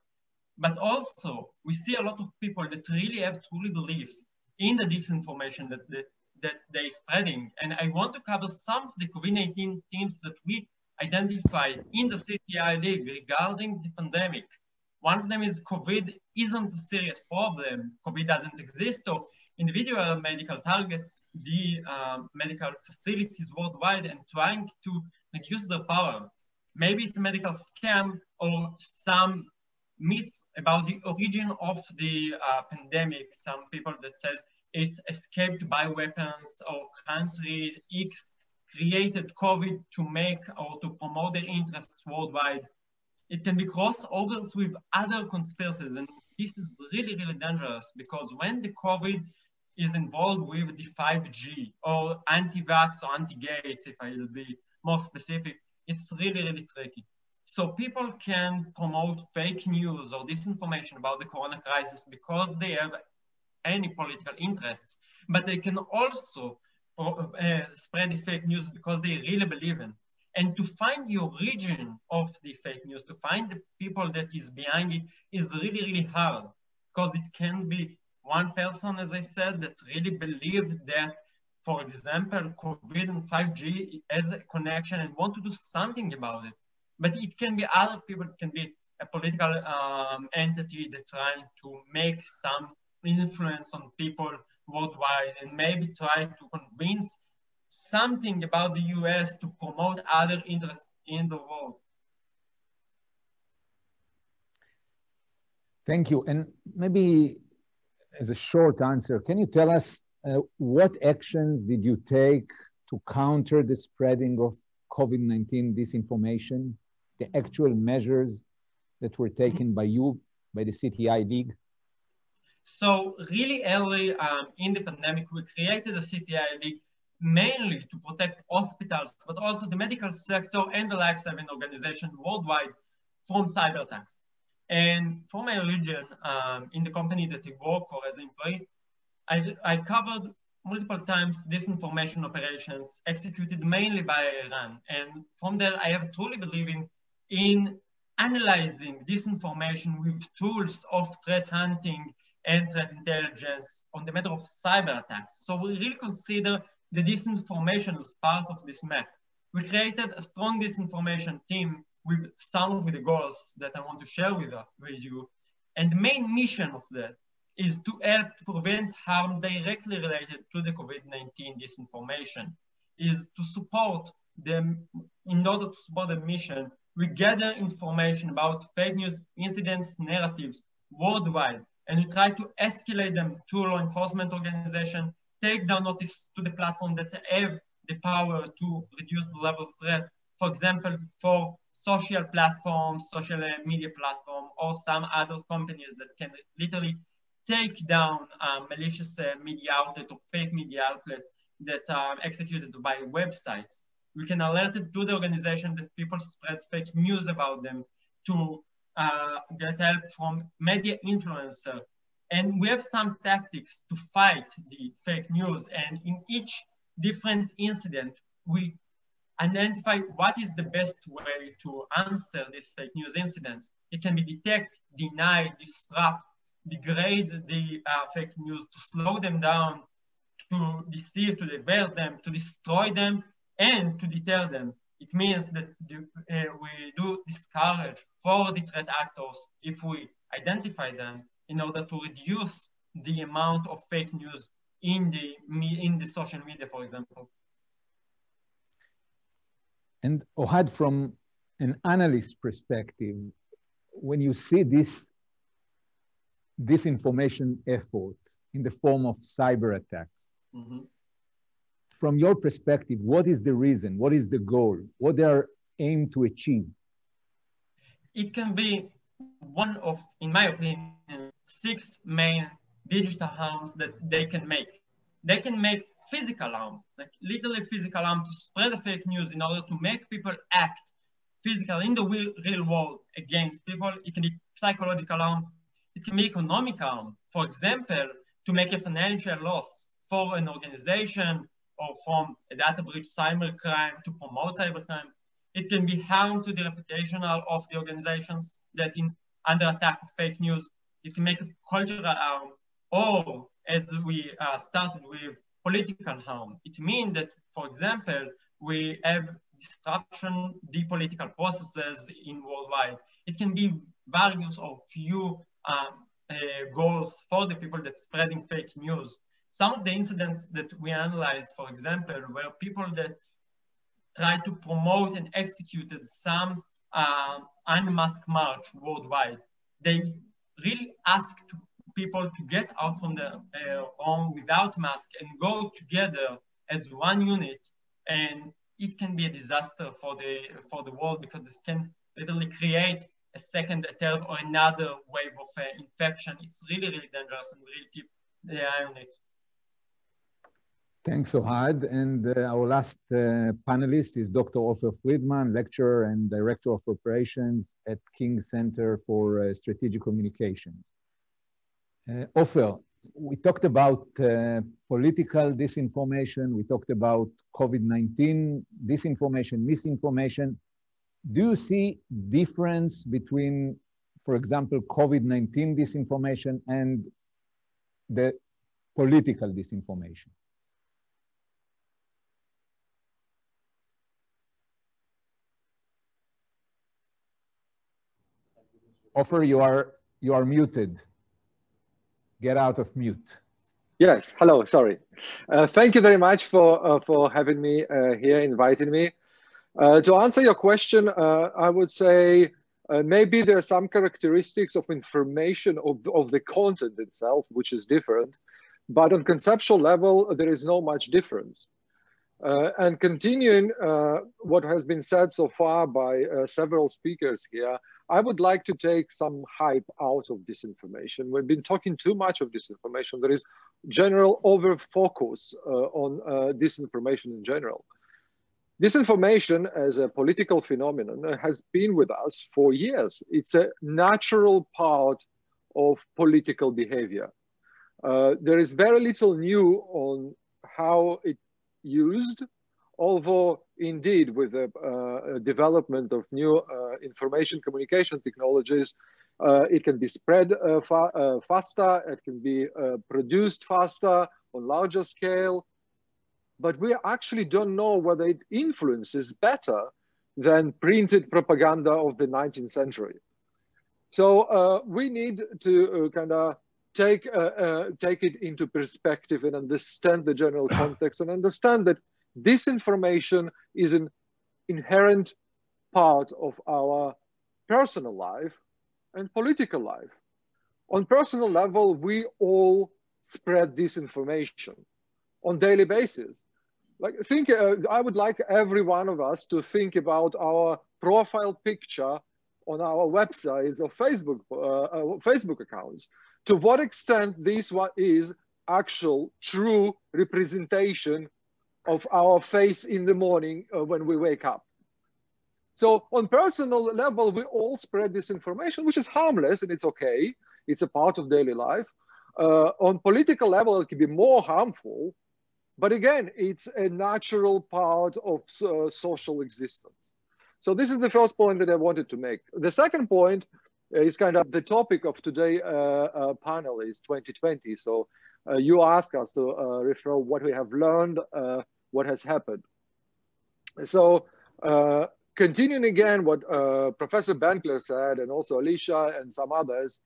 Speaker 8: But also, we see a lot of people that really have truly belief in the disinformation that they're spreading. And I want to cover some of the COVID-19 themes that we identified in the CTI League regarding the pandemic. One of them is COVID isn't a serious problem. COVID doesn't exist, or individual medical targets the medical facilities worldwide and trying to reduce their power. Maybe it's a medical scam or some myths about the origin of the pandemic. Some people that says it's escaped bioweapons or country X created COVID to make or to promote their interests worldwide. It can be crossovers with other conspiracies, and this is really dangerous because when the COVID is involved with the 5G or anti-vax or anti-gates, if I will be more specific, it's really tricky. So people can promote fake news or disinformation about the corona crisis because they have any political interests, but they can also spread the fake news because they really believe in. And to find the origin of the fake news, to find the people that is behind it is really hard because it can be one person, as I said, that really believe that, for example, COVID and 5G has a connection and want to do something about it. But it can be other people, it can be a political entity that trying to make some influence on people worldwide and maybe try to convince something about the US to promote other interests in the world.
Speaker 1: Thank you. And maybe as a short answer, can you tell us what actions did you take to counter the spreading of COVID-19 disinformation, the actual measures that were taken by you, by the CTI League?
Speaker 8: So really early in the pandemic, we created the CTI League mainly to protect hospitals, but also the medical sector and the life-saving organization worldwide from cyber attacks. And for my region, in the company that I work for as an employee, I covered multiple times disinformation operations executed mainly by Iran. And from there, I have truly believing in analyzing disinformation with tools of threat hunting and threat intelligence on the matter of cyber attacks. So we really consider the disinformation as part of this map. We created a strong disinformation team with some of the goals that I want to share with you. And the main mission of that is to help to prevent harm directly related to the COVID-19 disinformation, is to support them. In order to support the mission, we gather information about fake news incidents, narratives worldwide, and we try to escalate them to law enforcement organizations, take down notice to the platform that have the power to reduce the level of threat. For example, for social platforms, social media platform, or some other companies that can literally take down malicious media outlet or fake media outlet that are executed by websites. We can alert it to the organization that people spread fake news about them, to get help from media influencers. And we have some tactics to fight the fake news. And in each different incident, we identify what is the best way to answer these fake news incidents. It can be detect, deny, disrupt, degrade the fake news, to slow them down, to deceive, to divert them, to destroy them, and to deter them. It means that we do discourage for the threat actors, if we identify them, in order to reduce the amount of fake news in the social media, for example.
Speaker 1: And Ohad, from an analyst perspective, when you see this disinformation effort in the form of cyber attacks, from your perspective, what is the reason? What is the goal? What they are aimed to achieve?
Speaker 8: It can be one of, in my opinion, 6 main digital harms that they can make. They can make physical harm, like literally physical harm, to spread the fake news in order to make people act physical in the real world against people. It can be psychological harm. It can be economic harm. For example, to make a financial loss for an organization, or from a data breach, cybercrime, to promote cybercrime. It can be harm to the reputation of the organizations that under attack of fake news. It can make a cultural harm, or as we started with, political harm. It means that, for example, we have disruption, the political processes in worldwide. It can be various or few goals for the people that spreading fake news. Some of the incidents that we analyzed, for example, were people that tried to promote and executed some unmasked march worldwide. They really asked people to get out from their home without mask and go together as one unit. And it can be a disaster for the world, because this can literally create a second, a third, or another wave of infection. It's really, really dangerous, and really keep the eye on it.
Speaker 1: Thanks, Ohad. And our last panelist is Dr. Ofer Friedman, lecturer and director of operations at King Center for Strategic Communications. Ofer, we talked about political disinformation. We talked about COVID-19 disinformation, misinformation. Do you see difference between, for example, COVID-19 disinformation and the political disinformation? Ofer, you are muted. Get out of mute.
Speaker 9: Yes, hello, sorry. Thank you very much for having me here, inviting me. To answer your question, I would say maybe there are some characteristics of information of the content itself, which is different, but on conceptual level, there is no much difference. And continuing what has been said so far by several speakers here, I would like to take some hype out of disinformation. We've been talking too much of disinformation. There is general over-focus on disinformation in general. Disinformation as a political phenomenon has been with us for years. It's a natural part of political behavior. There is very little new on how it used, although indeed with the development of new information communication technologies, it can be spread faster, it can be produced faster on larger scale. but we actually don't know whether it influences better than printed propaganda of the 19th century. So we need to kind of take it into perspective and understand the general context and understand that disinformation is an inherent part of our personal life and political life. On personal level, we all spread disinformation on daily basis. Like, I would like every one of us to think about our profile picture on our websites or Facebook accounts. To what extent this is actual, true representation of our face in the morning when we wake up. So on personal level, we all spread this information, which is harmless and it's okay. It's a part of daily life. On political level, it can be more harmful. But again, it's a natural part of social existence. So this is the first point that I wanted to make. The second point is kind of the topic of today's panel is 2020. So you ask us to refer what we have learned, what has happened. So continuing again what Professor Benkler said, and also Alicia and some others,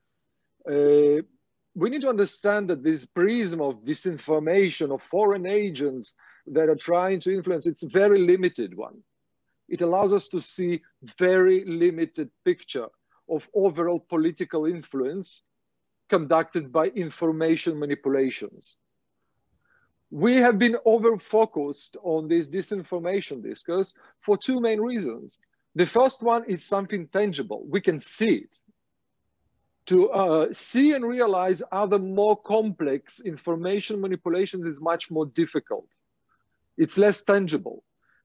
Speaker 9: we need to understand that this prism of disinformation of foreign agents that are trying to influence, it's a very limited one. It allows us to see very limited picture of overall political influence conducted by information manipulations. We have been over-focused on this disinformation discourse for two main reasons. The first one is something tangible. We can see it. To see and realize other more complex information manipulations is much more difficult. It's less tangible.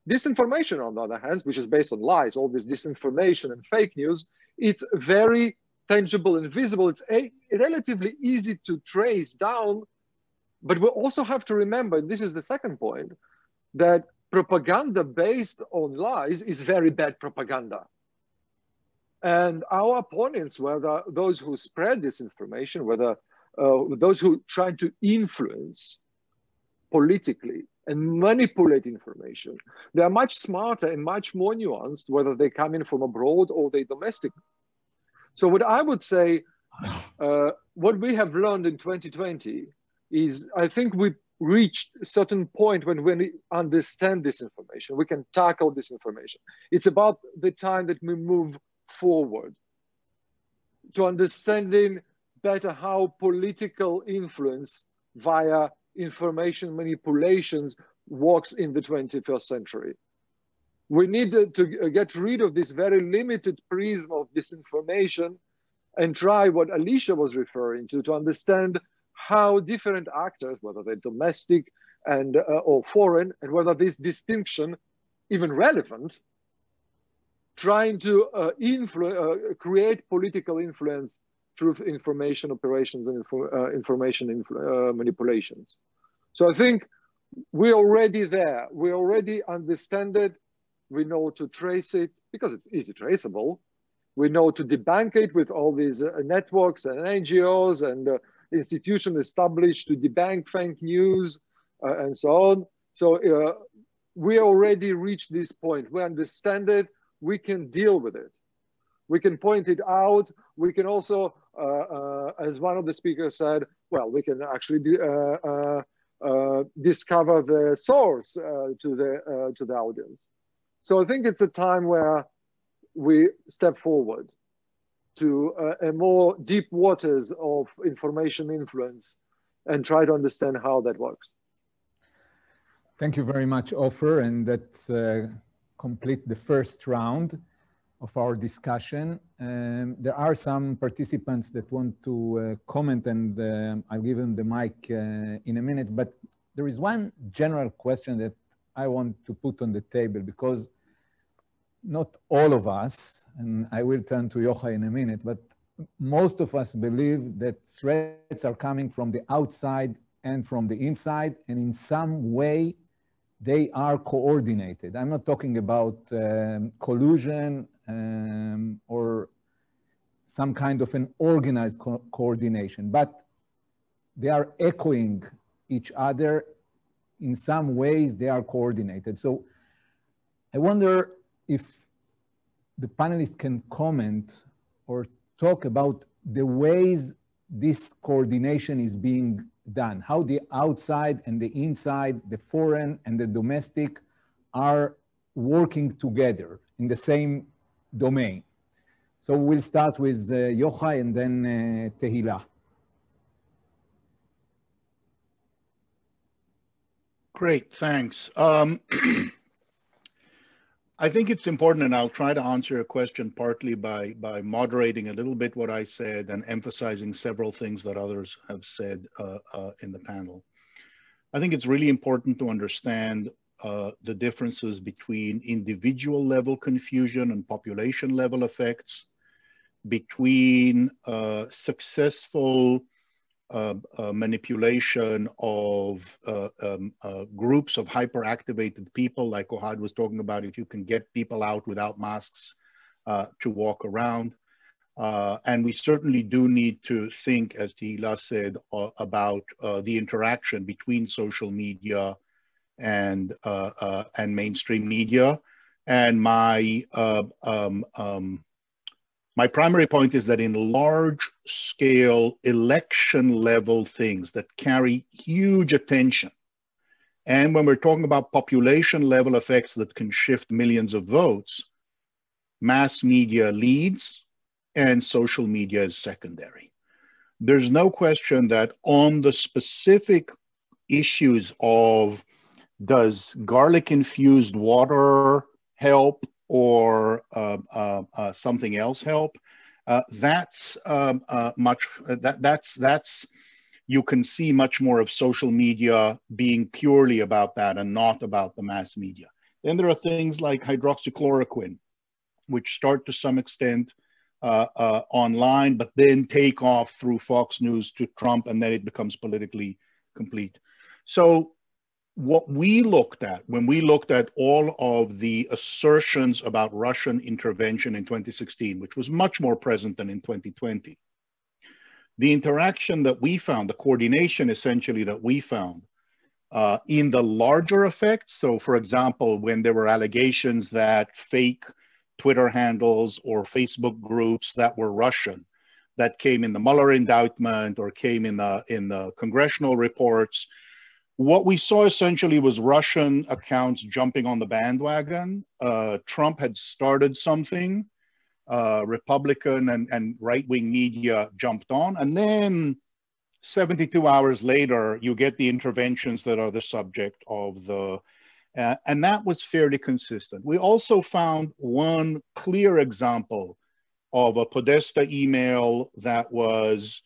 Speaker 9: Disinformation, on the other hand, which is based on lies, all this disinformation and fake news, it's very tangible and visible. It's relatively easy to trace down, but we also have to remember, and this is the second point, that propaganda based on lies is very bad propaganda. And our opponents, whether those who spread this information, whether those who try to influence politically and manipulate information, they are much smarter and much more nuanced, whether they come in from abroad or they domestic. So what I would say, what we have learned in 2020 is, I think we reached a certain point when we understand this information, we can tackle this information. It's about the time that we move forward to understanding better how political influence via information manipulations works in the 21st century. We need to get rid of this very limited prism of disinformation and try what Alicia was referring to understand how different actors, whether they're domestic and or foreign, and whether this distinction even relevant, trying to create political influence through information operations and information manipulations. So I think we're already there. We already understand it. We know to trace it because it's easy traceable. We know to debunk it with all these networks and NGOs and institutions established to debunk fake news and so on. So we already reached this point. We understand it. We can deal with it. We can point it out. We can also, as one of the speakers said, well, we can actually discover the source to the audience. So I think it's a time where we step forward to a more deep waters of information influence and try to understand how that works.
Speaker 1: Thank you very much, Ofer, and that's complete the first round of our discussion. There are some participants that want to comment, and I'll give them the mic in a minute, but there is one general question that I want to put on the table, because not all of us, and I will turn to Yochai in a minute, but most of us believe that threats are coming from the outside and from the inside, and in some way they are coordinated. I'm not talking about collusion or some kind of an organized coordination, but they are echoing each other in some ways they are coordinated. So I wonder if the panelists can comment or talk about the ways this coordination is being done, how the outside and the inside, the foreign and the domestic are working together in the same domain. So we'll start with Yochai and then Tehila.
Speaker 3: Great, thanks. I think it's important, and I'll try to answer your question partly by moderating a little bit what I said and emphasizing several things that others have said in the panel. I think it's really important to understand the differences between individual level confusion and population level effects, between successful manipulation of groups of hyperactivated people, like Ohad was talking about, if you can get people out without masks to walk around. And we certainly do need to think, as Tehila said, about the interaction between social media and mainstream media. And my primary point is that in large scale election level things that carry huge attention, and when we're talking about population level effects that can shift millions of votes, mass media leads and social media is secondary. There's no question that on the specific issues of does garlic infused water help or something else help, you can see much more of social media being purely about that and not about the mass media. Then there are things like hydroxychloroquine, which start to some extent online, but then take off through Fox News to Trump, and then it becomes politically complete. So what we looked at when we looked at all of the assertions about Russian intervention in 2016, which was much more present than in 2020, the interaction that we found, the coordination essentially that we found in the larger effects. So for example, when there were allegations that fake Twitter handles or Facebook groups that were Russian, that came in the Mueller indictment or came in the congressional reports, what we saw essentially was Russian accounts jumping on the bandwagon. Trump had started something, Republican and right-wing media jumped on, and then 72 hours later, you get the interventions that are the subject of the, and that was fairly consistent. We also found one clear example of a Podesta email that was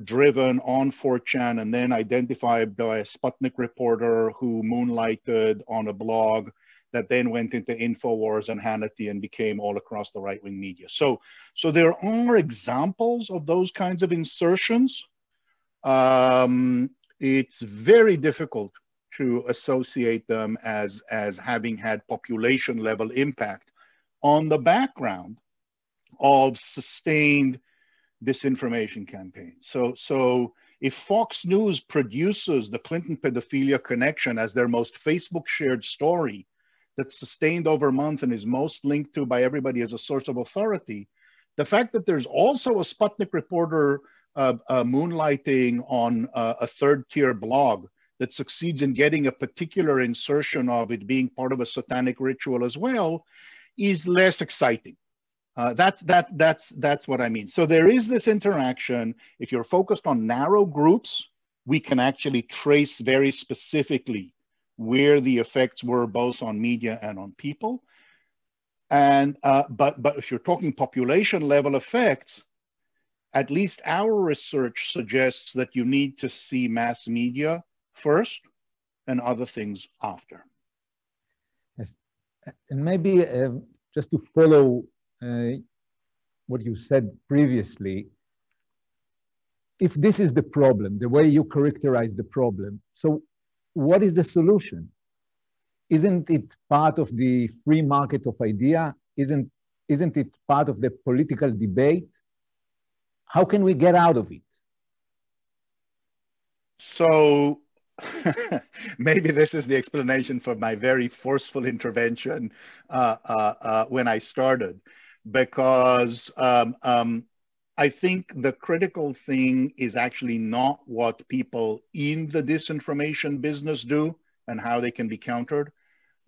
Speaker 3: driven on 4chan and then identified by a Sputnik reporter who moonlighted on a blog that then went into InfoWars and Hannity and became all across the right-wing media. So there are examples of those kinds of insertions. It's very difficult to associate them as having had population level impact on the background of sustained disinformation campaigns. So if Fox News produces the Clinton pedophilia connection as their most Facebook shared story that's sustained over months and is most linked to by everybody as a source of authority, the fact that there's also a Sputnik reporter moonlighting on a third-tier blog that succeeds in getting a particular insertion of it being part of a satanic ritual as well is less exciting. That's what I mean. So there is this interaction. If you're focused on narrow groups, we can actually trace very specifically where the effects were both on media and on people. And but if you're talking population level effects, at least our research suggests that you need to see mass media first and other things after.
Speaker 1: Yes. And maybe just to follow what you said previously, if this is the problem, the way you characterize the problem, so what is the solution? Isn't it part of the free market of idea? Isn't it part of the political debate? How can we get out of it?
Speaker 3: So maybe this is the explanation for my very forceful intervention when I started, because I think the critical thing is actually not what people in the disinformation business do and how they can be countered.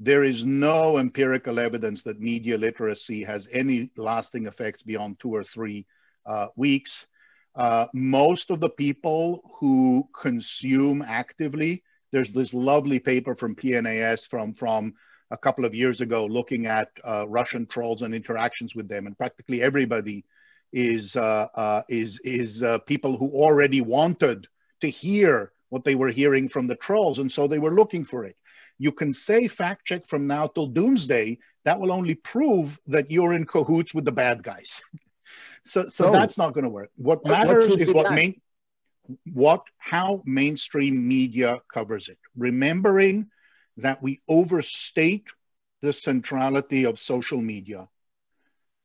Speaker 3: There is no empirical evidence that media literacy has any lasting effects beyond 2 or 3 weeks. Most of the people who consume actively, there's this lovely paper from PNAS from a couple of years ago looking at Russian trolls and interactions with them, and practically everybody is people who already wanted to hear what they were hearing from the trolls, and so they were looking for it. You can say fact check from now till doomsday, that will only prove that you're in cahoots with the bad guys. so that's not going to work. What matters is how mainstream media covers it. Remembering that we overstate the centrality of social media.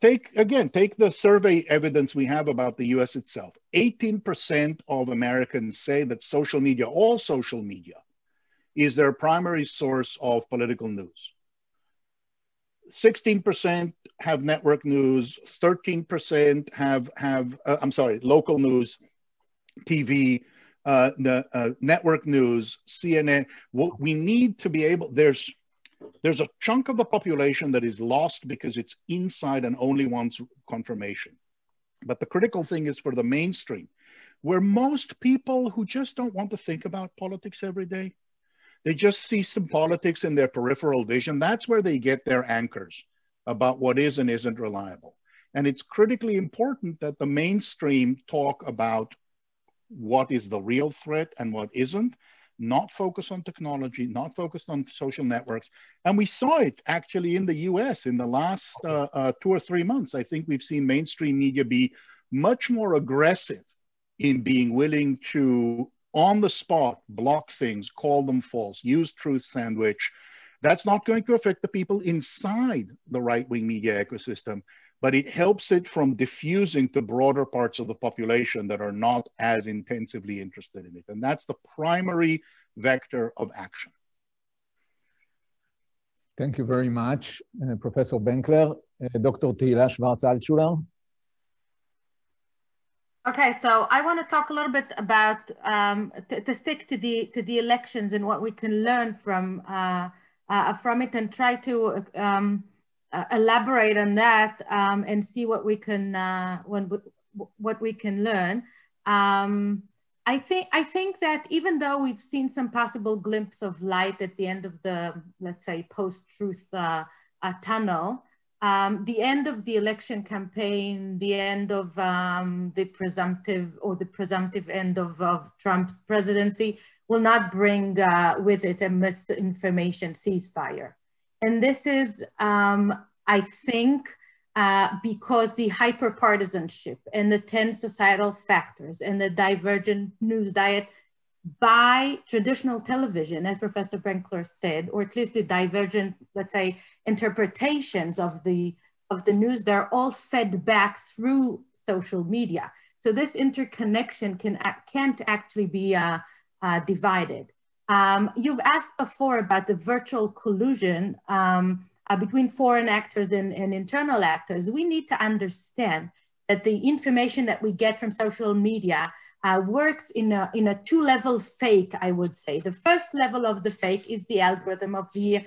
Speaker 3: Take the survey evidence we have about the US itself. 18% of Americans say that social media, all social media, is their primary source of political news. 16% have network news, 13% have local news, TV, network news, CNN. What we need to be able, there's a chunk of the population that is lost because it's inside and only wants confirmation. But the critical thing is for the mainstream, where most people who just don't want to think about politics every day, they just see some politics in their peripheral vision. That's where they get their anchors about what is and isn't reliable. And it's critically important that the mainstream talk about what is the real threat and what isn't, not focus on technology, not focused on social networks. And we saw it actually in the US in the last 2 or 3 months. I think we've seen mainstream media be much more aggressive in being willing to, on the spot, block things, call them false, use truth sandwich. That's not going to affect the people inside the right-wing media ecosystem, but it helps it from diffusing to broader parts of the population that are not as intensively interested in it. And that's the primary vector of action.
Speaker 1: Thank you very much, Professor Benkler. Dr. Tehila Schwarz-Altschuler.
Speaker 4: Okay, so I want to talk a little bit about to stick to the elections and what we can learn from it, and try to elaborate on that and see what we can learn. I think that even though we've seen some possible glimpse of light at the end of the, let's say, post-truth tunnel, the end of the election campaign, the end of the presumptive end of Trump's presidency will not bring with it a misinformation ceasefire. And this is, I think, because the hyper-partisanship and the 10 societal factors and the divergent news diet by traditional television, as Professor Benkler said, or at least the divergent, let's say, interpretations of the news, they're all fed back through social media. So this interconnection can't actually be divided. You've asked before about the virtual collusion between foreign actors and internal actors. We need to understand that the information that we get from social media works in a two-level fake, I would say. The first level of the fake is the algorithm of the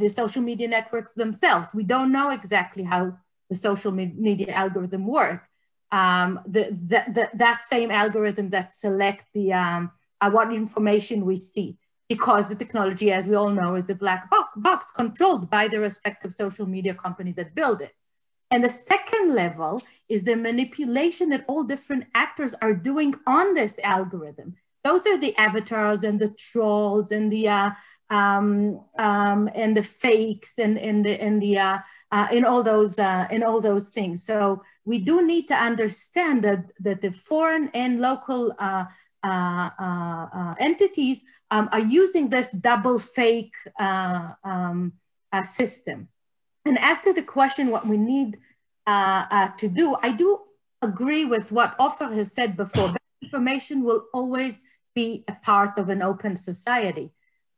Speaker 4: social media networks themselves. We don't know exactly how the social media algorithm work. That same algorithm that select the what information we see, because the technology, as we all know, is a black box controlled by the respective social media company that build it. And the second level is the manipulation that all different actors are doing on this algorithm. Those are the avatars and the trolls and the fakes and all those things. So we do need to understand that the foreign and local entities are using this double fake system. And as to the question, what we need to do, I do agree with what Ofer has said before. Information will always be a part of an open society.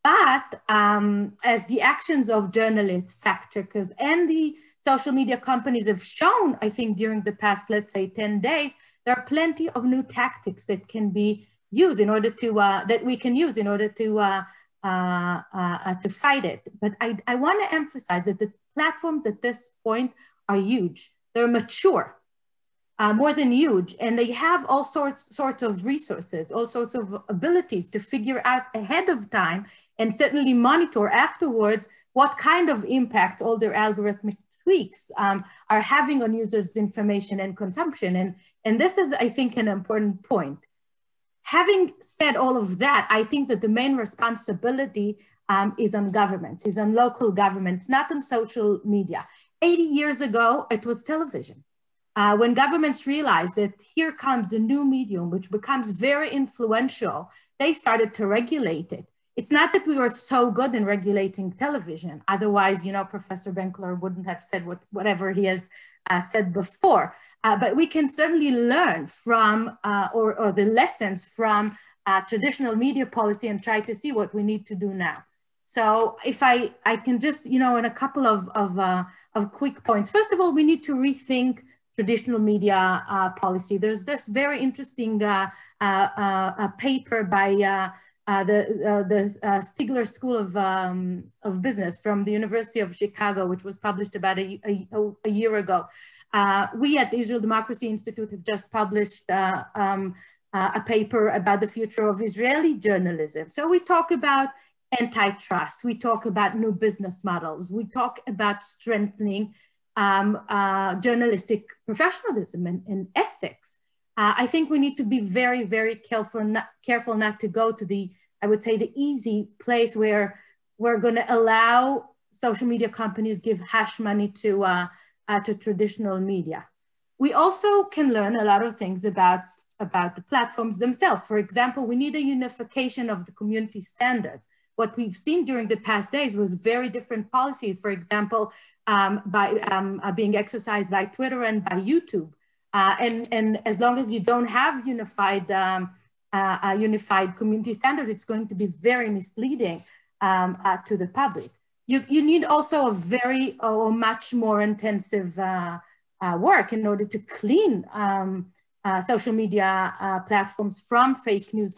Speaker 4: But as the actions of journalists, fact checkers, and the social media companies have shown, I think during the past, let's say 10 days, there are plenty of new tactics that can be used in order to, that we can use in order to fight it. But I want to emphasize that the platforms at this point are huge. They're mature, more than huge, and they have all sorts of resources, all sorts of abilities to figure out ahead of time and certainly monitor afterwards what kind of impact all their algorithmic tweaks are having on users' information and consumption. And this is, I think, an important point. Having said all of that, I think that the main responsibility is on governments, is on local governments, not on social media. 80 years ago, it was television. When governments realized that here comes a new medium, which becomes very influential, they started to regulate it. It's not that we were so good in regulating television. Otherwise, you know, Professor Benkler wouldn't have said whatever he has said before. But we can certainly learn from, or the lessons from traditional media policy and try to see what we need to do now. So if I can just, you know, in a couple of quick points. First of all, we need to rethink traditional media policy. There's this very interesting paper by the Stigler School of Business from the University of Chicago, which was published about a year ago. We at the Israel Democracy Institute have just published a paper about the future of Israeli journalism. So we talk about antitrust, we talk about new business models, we talk about strengthening journalistic professionalism and ethics. I think we need to be very, very careful not to go to the, I would say, the easy place where we're going to allow social media companies give hash money to traditional media. We also can learn a lot of things about the platforms themselves. For example, we need a unification of the community standards. What we've seen during the past days was very different policies, for example, being exercised by Twitter and by YouTube. And as long as you don't have unified community standards, it's going to be very misleading to the public. You need also a much more intensive work in order to clean social media platforms from fake news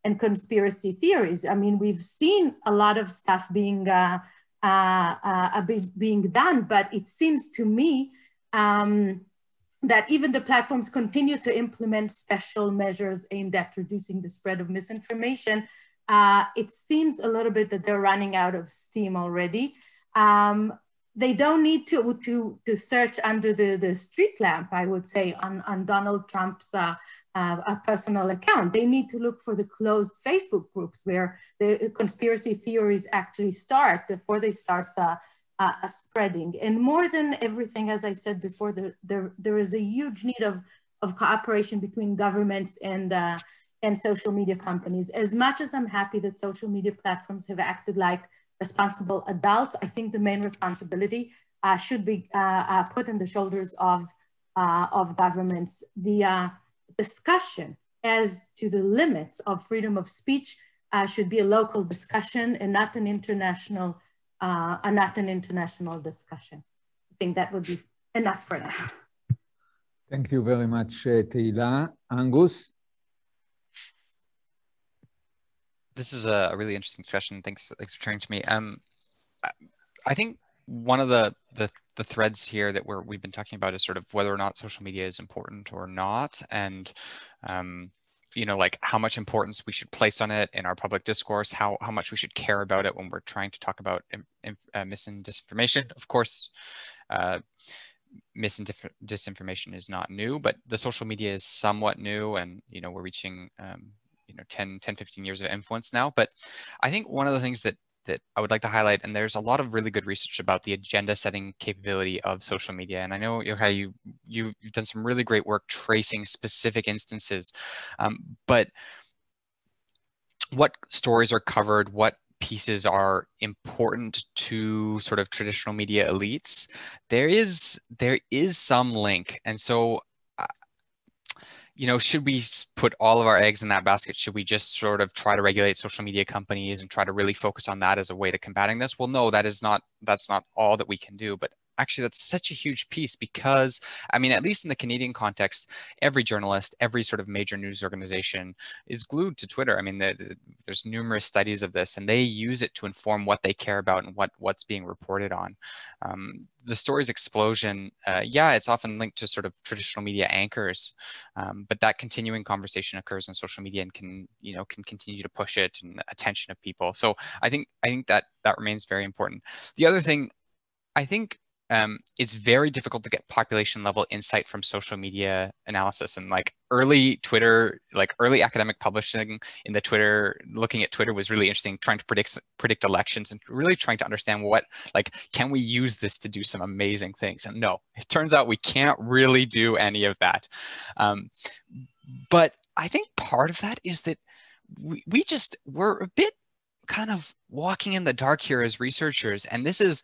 Speaker 4: and conspiracy theories. I mean, we've seen a lot of stuff being done, but it seems to me that even the platforms continue to implement special measures aimed at reducing the spread of misinformation. It seems a little bit that they're running out of steam already. They don't need to search under the street lamp, I would say, on Donald Trump's personal account. They need to look for the closed Facebook groups where the conspiracy theories actually start before they start spreading. And more than everything, as I said before, there is a huge need of cooperation between governments and social media companies. As much as I'm happy that social media platforms have acted like responsible adults, I think the main responsibility should be put on the shoulders of governments. The discussion as to the limits of freedom of speech should be a local discussion and not an international discussion. I think that would be enough for now.
Speaker 1: Thank you very much, Tehila. Angus?
Speaker 7: This is a really interesting discussion. Thanks for turning to me. I think one of the threads here that we've been talking about is sort of whether or not social media is important or not, and you know, like how much importance we should place on it in our public discourse, how much we should care about it when we're trying to talk about mis and disinformation. Of course, mis and disinformation is not new, but the social media is somewhat new, and you know, we're reaching you know, 10, 15 years of influence now. But I think one of the things that I would like to highlight, and there's a lot of really good research about the agenda setting capability of social media. And I know how you've done some really great work tracing specific instances, but what stories are covered, what pieces are important to sort of traditional media elites, there is some link. And so you know, should we put all of our eggs in that basket? Should we just sort of try to regulate social media companies and try to really focus on that as a way to combating this? Well, no, that's not all that we can do. But actually, that's such a huge piece because, I mean, at least in the Canadian context, every journalist, every sort of major news organization is glued to Twitter. I mean, there's numerous studies of this, and they use it to inform what they care about and what's being reported on. The story's explosion, yeah, it's often linked to sort of traditional media anchors, but that continuing conversation occurs on social media and can continue to push it and attention of people. So I think that remains very important. The other thing, I think, it's very difficult to get population level insight from social media analysis, and like early Twitter, like early academic publishing in the Twitter, looking at Twitter was really interesting, trying to predict elections and really trying to understand can we use this to do some amazing things? And no, it turns out we can't really do any of that. But I think part of that is that we're a bit kind of walking in the dark here as researchers. And this is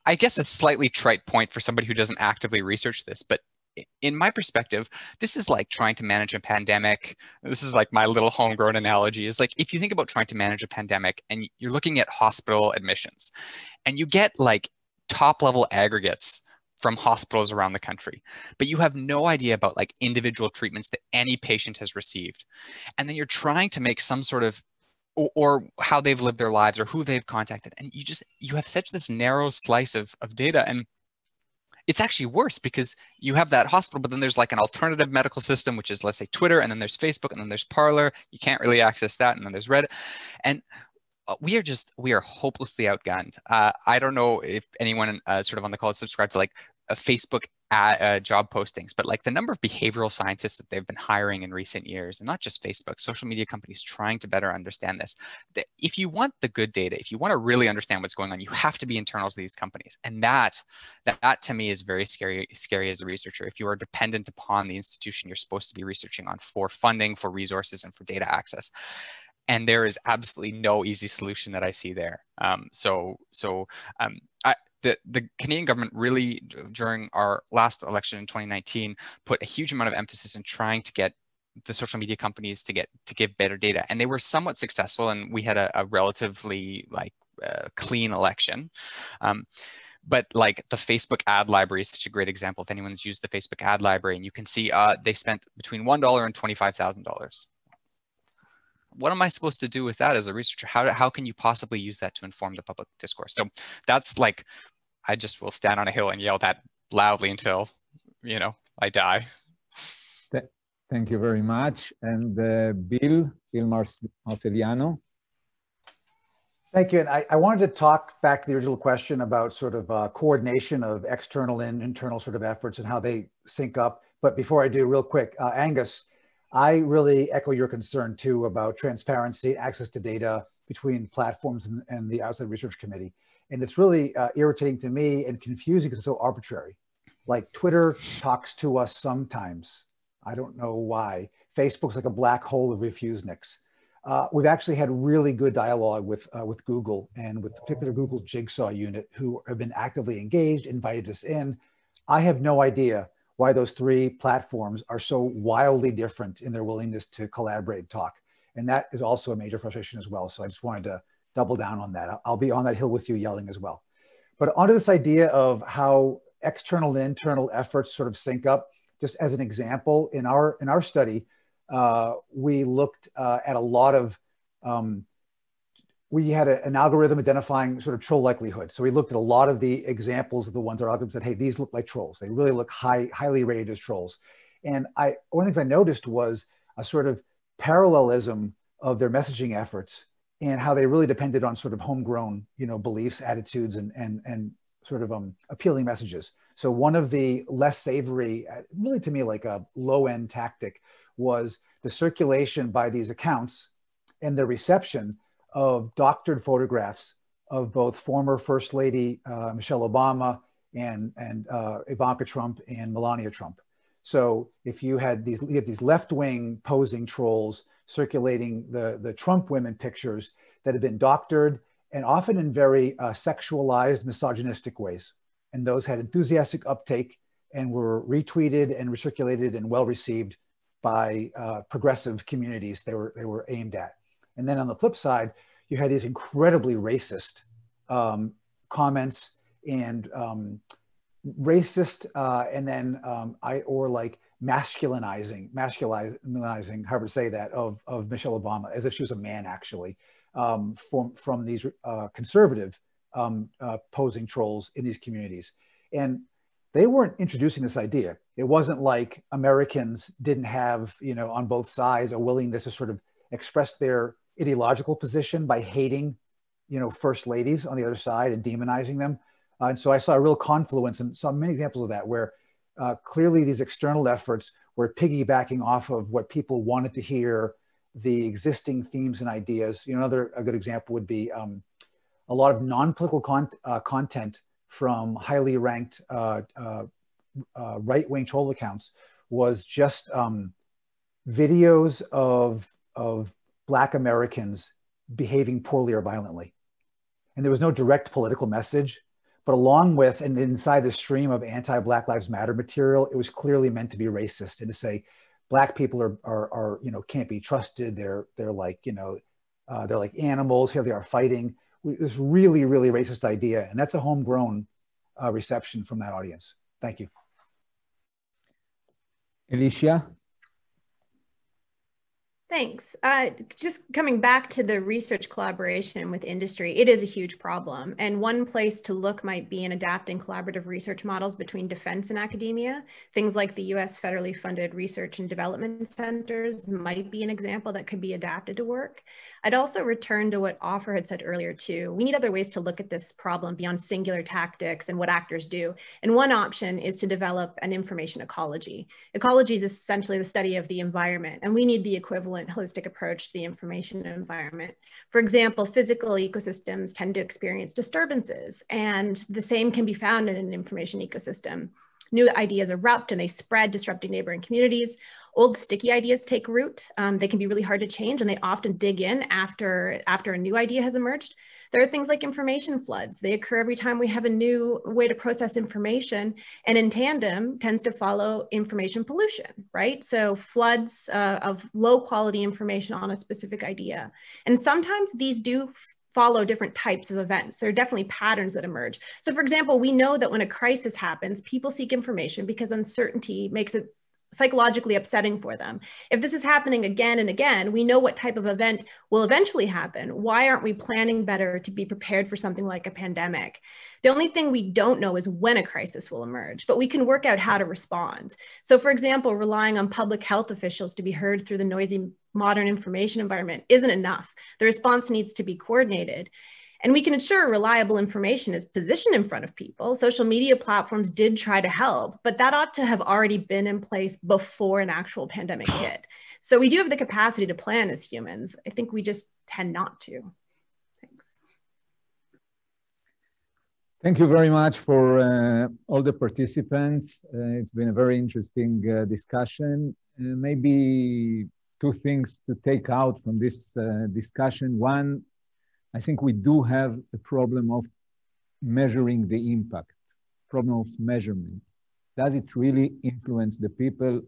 Speaker 7: I guess a slightly trite point for somebody who doesn't actively research this, but in my perspective, this is like trying to manage a pandemic. This is like my little homegrown analogy is like, if you think about trying to manage a pandemic and you're looking at hospital admissions and you get like top level aggregates from hospitals around the country, but you have no idea about like individual treatments that any patient has received. And then you're trying to make some sort of or how they've lived their lives or who they've contacted. And you have such this narrow slice of data. And it's actually worse because you have that hospital, but then there's like an alternative medical system, which is, let's say, Twitter, and then there's Facebook, and then there's Parler. You can't really access that. And then there's Reddit. And we are hopelessly outgunned. I don't know if anyone sort of on the call is subscribed to like a Facebook job postings, but like the number of behavioral scientists that they've been hiring in recent years, and not just Facebook, social media companies trying to better understand this. If you want the good data, if you want to really understand what's going on, you have to be internal to these companies. And that to me is very scary as a researcher. If you are dependent upon the institution you're supposed to be researching on for funding, for resources, and for data access. And there is absolutely no easy solution that I see there. The Canadian government really, during our last election in 2019, put a huge amount of emphasis in trying to get the social media companies to give better data, and they were somewhat successful. And we had a relatively clean election. But like the Facebook ad library is such a great example. If anyone's used the Facebook ad library, and you can see they spent between $1 and $25,000. What am I supposed to do with that as a researcher? How can you possibly use that to inform the public discourse? So that's like, I just will stand on a hill and yell that loudly until, I die.
Speaker 1: Thank you very much. And Bill Marceliano.
Speaker 5: Thank you. And I wanted to talk back to the original question about sort of coordination of external and internal sort of efforts and how they sync up. But before I do, real quick, Angus, I really echo your concern too about transparency, access to data between platforms and the outside research committee. And it's really irritating to me and confusing because it's so arbitrary. Like Twitter talks to us sometimes. I don't know why. Facebook's like a black hole of refusenicks. We've actually had really good dialogue with Google, and with particular Google's Jigsaw unit, who have been actively engaged, invited us in. I have no idea why those three platforms are so wildly different in their willingness to collaborate and talk. And that is also a major frustration as well. So I just wanted to double down on that. I'll be on that hill with you yelling as well. But onto this idea of how external and internal efforts sort of sync up. Just as an example, in our study, we looked at a lot of, we had an algorithm identifying sort of troll likelihood. So we looked at a lot of the examples of the ones our algorithm said, hey, these look like trolls. They really look highly rated as trolls. And one of the things I noticed was a sort of parallelism of their messaging efforts and how they really depended on sort of homegrown, beliefs, attitudes, and sort of appealing messages. So one of the less savory, really to me like a low-end tactic, was the circulation by these accounts and the reception of doctored photographs of both former First Lady Michelle Obama and Ivanka Trump and Melania Trump. So if you had these left-wing posing trolls circulating the Trump women pictures that had been doctored and often in very sexualized, misogynistic ways. And those had enthusiastic uptake and were retweeted and recirculated and well received by progressive communities they were aimed at. And then on the flip side, you had these incredibly racist comments and racist and then or like masculinizing, however to say that, of Michelle Obama, as if she was a man actually, from these conservative posing trolls in these communities. And they weren't introducing this idea. It wasn't like Americans didn't have, you know, on both sides a willingness to sort of express their ideological position by hating, you know, first ladies on the other side and demonizing them. And so I saw a real confluence and saw many examples of that where clearly these external efforts were piggybacking off of what people wanted to hear, the existing themes and ideas. You know, a good example would be a lot of non-political content from highly ranked right-wing troll accounts was just videos of Black Americans behaving poorly or violently. And there was no direct political message, but along with and inside the stream of anti-Black Lives Matter material, it was clearly meant to be racist and to say Black people are you know, can't be trusted. They're like, you know, they're like animals. Here they are fighting. This really, really racist idea. And that's a homegrown reception from that audience. Thank you.
Speaker 1: Alicia?
Speaker 6: Thanks. Just coming back to the research collaboration with industry, it is a huge problem. And one place to look might be in adapting collaborative research models between defense and academia. Things like the US federally funded research and development centers might be an example that could be adapted to work. I'd also return to what Offer had said earlier too. We need other ways to look at this problem beyond singular tactics and what actors do. And one option is to develop an information ecology. Ecology is essentially the study of the environment, and we need the equivalent holistic approach to the information environment. For example, physical ecosystems tend to experience disturbances, and the same can be found in an information ecosystem. New ideas erupt and they spread, disrupting neighboring communities. Old sticky ideas take root. They can be really hard to change, and they often dig in after a new idea has emerged. There are things like information floods. They occur every time we have a new way to process information, and in tandem tends to follow information pollution, right? So floods of low quality information on a specific idea. And sometimes these do follow different types of events. There are definitely patterns that emerge. So for example, we know that when a crisis happens, people seek information because uncertainty makes it psychologically upsetting for them. If this is happening again and again, we know what type of event will eventually happen. Why aren't we planning better to be prepared for something like a pandemic? The only thing we don't know is when a crisis will emerge, but we can work out how to respond. So for example, relying on public health officials to be heard through the noisy modern information environment isn't enough. The response needs to be coordinated. And we can ensure reliable information is positioned in front of people. Social media platforms did try to help, but that ought to have already been in place before an actual pandemic hit. So we do have the capacity to plan as humans. I think we just tend not to. Thanks.
Speaker 1: Thank you very much for all the participants. It's been a very interesting discussion. Maybe two things to take out from this discussion. One, I think we do have a problem of measuring the impact, problem of measurement. Does it really influence the people?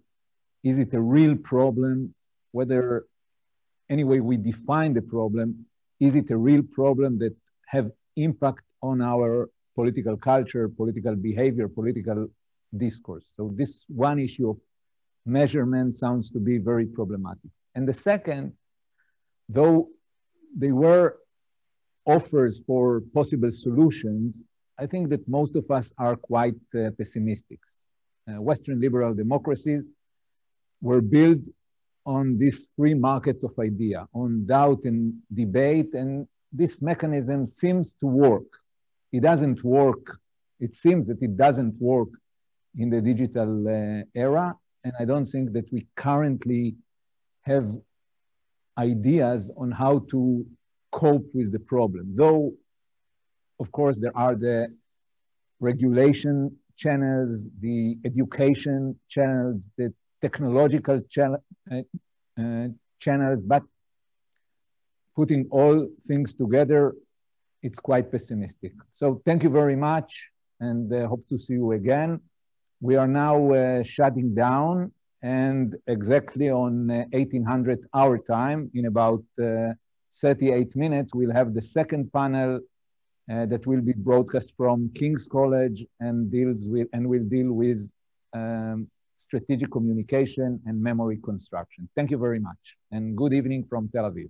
Speaker 1: Is it a real problem? Whether any way we define the problem, is it a real problem that have impact on our political culture, political behavior, political discourse? So this one issue of measurement sounds to be very problematic. And the second, though they were offers for possible solutions, I think that most of us are quite pessimistic. Western liberal democracies were built on this free market of idea, on doubt and debate, and this mechanism seems to work. It doesn't work. It seems that it doesn't work in the digital era, and I don't think that we currently have ideas on how to cope with the problem. Though, of course, there are the regulation channels, the education channels, the technological channels, but putting all things together, it's quite pessimistic. So thank you very much, and hope to see you again. We are now shutting down, and exactly on 1800 our time, in about 38 minutes, we'll have the second panel that will be broadcast from King's College and will deal with strategic communication and memory construction. Thank you very much, and good evening from Tel Aviv.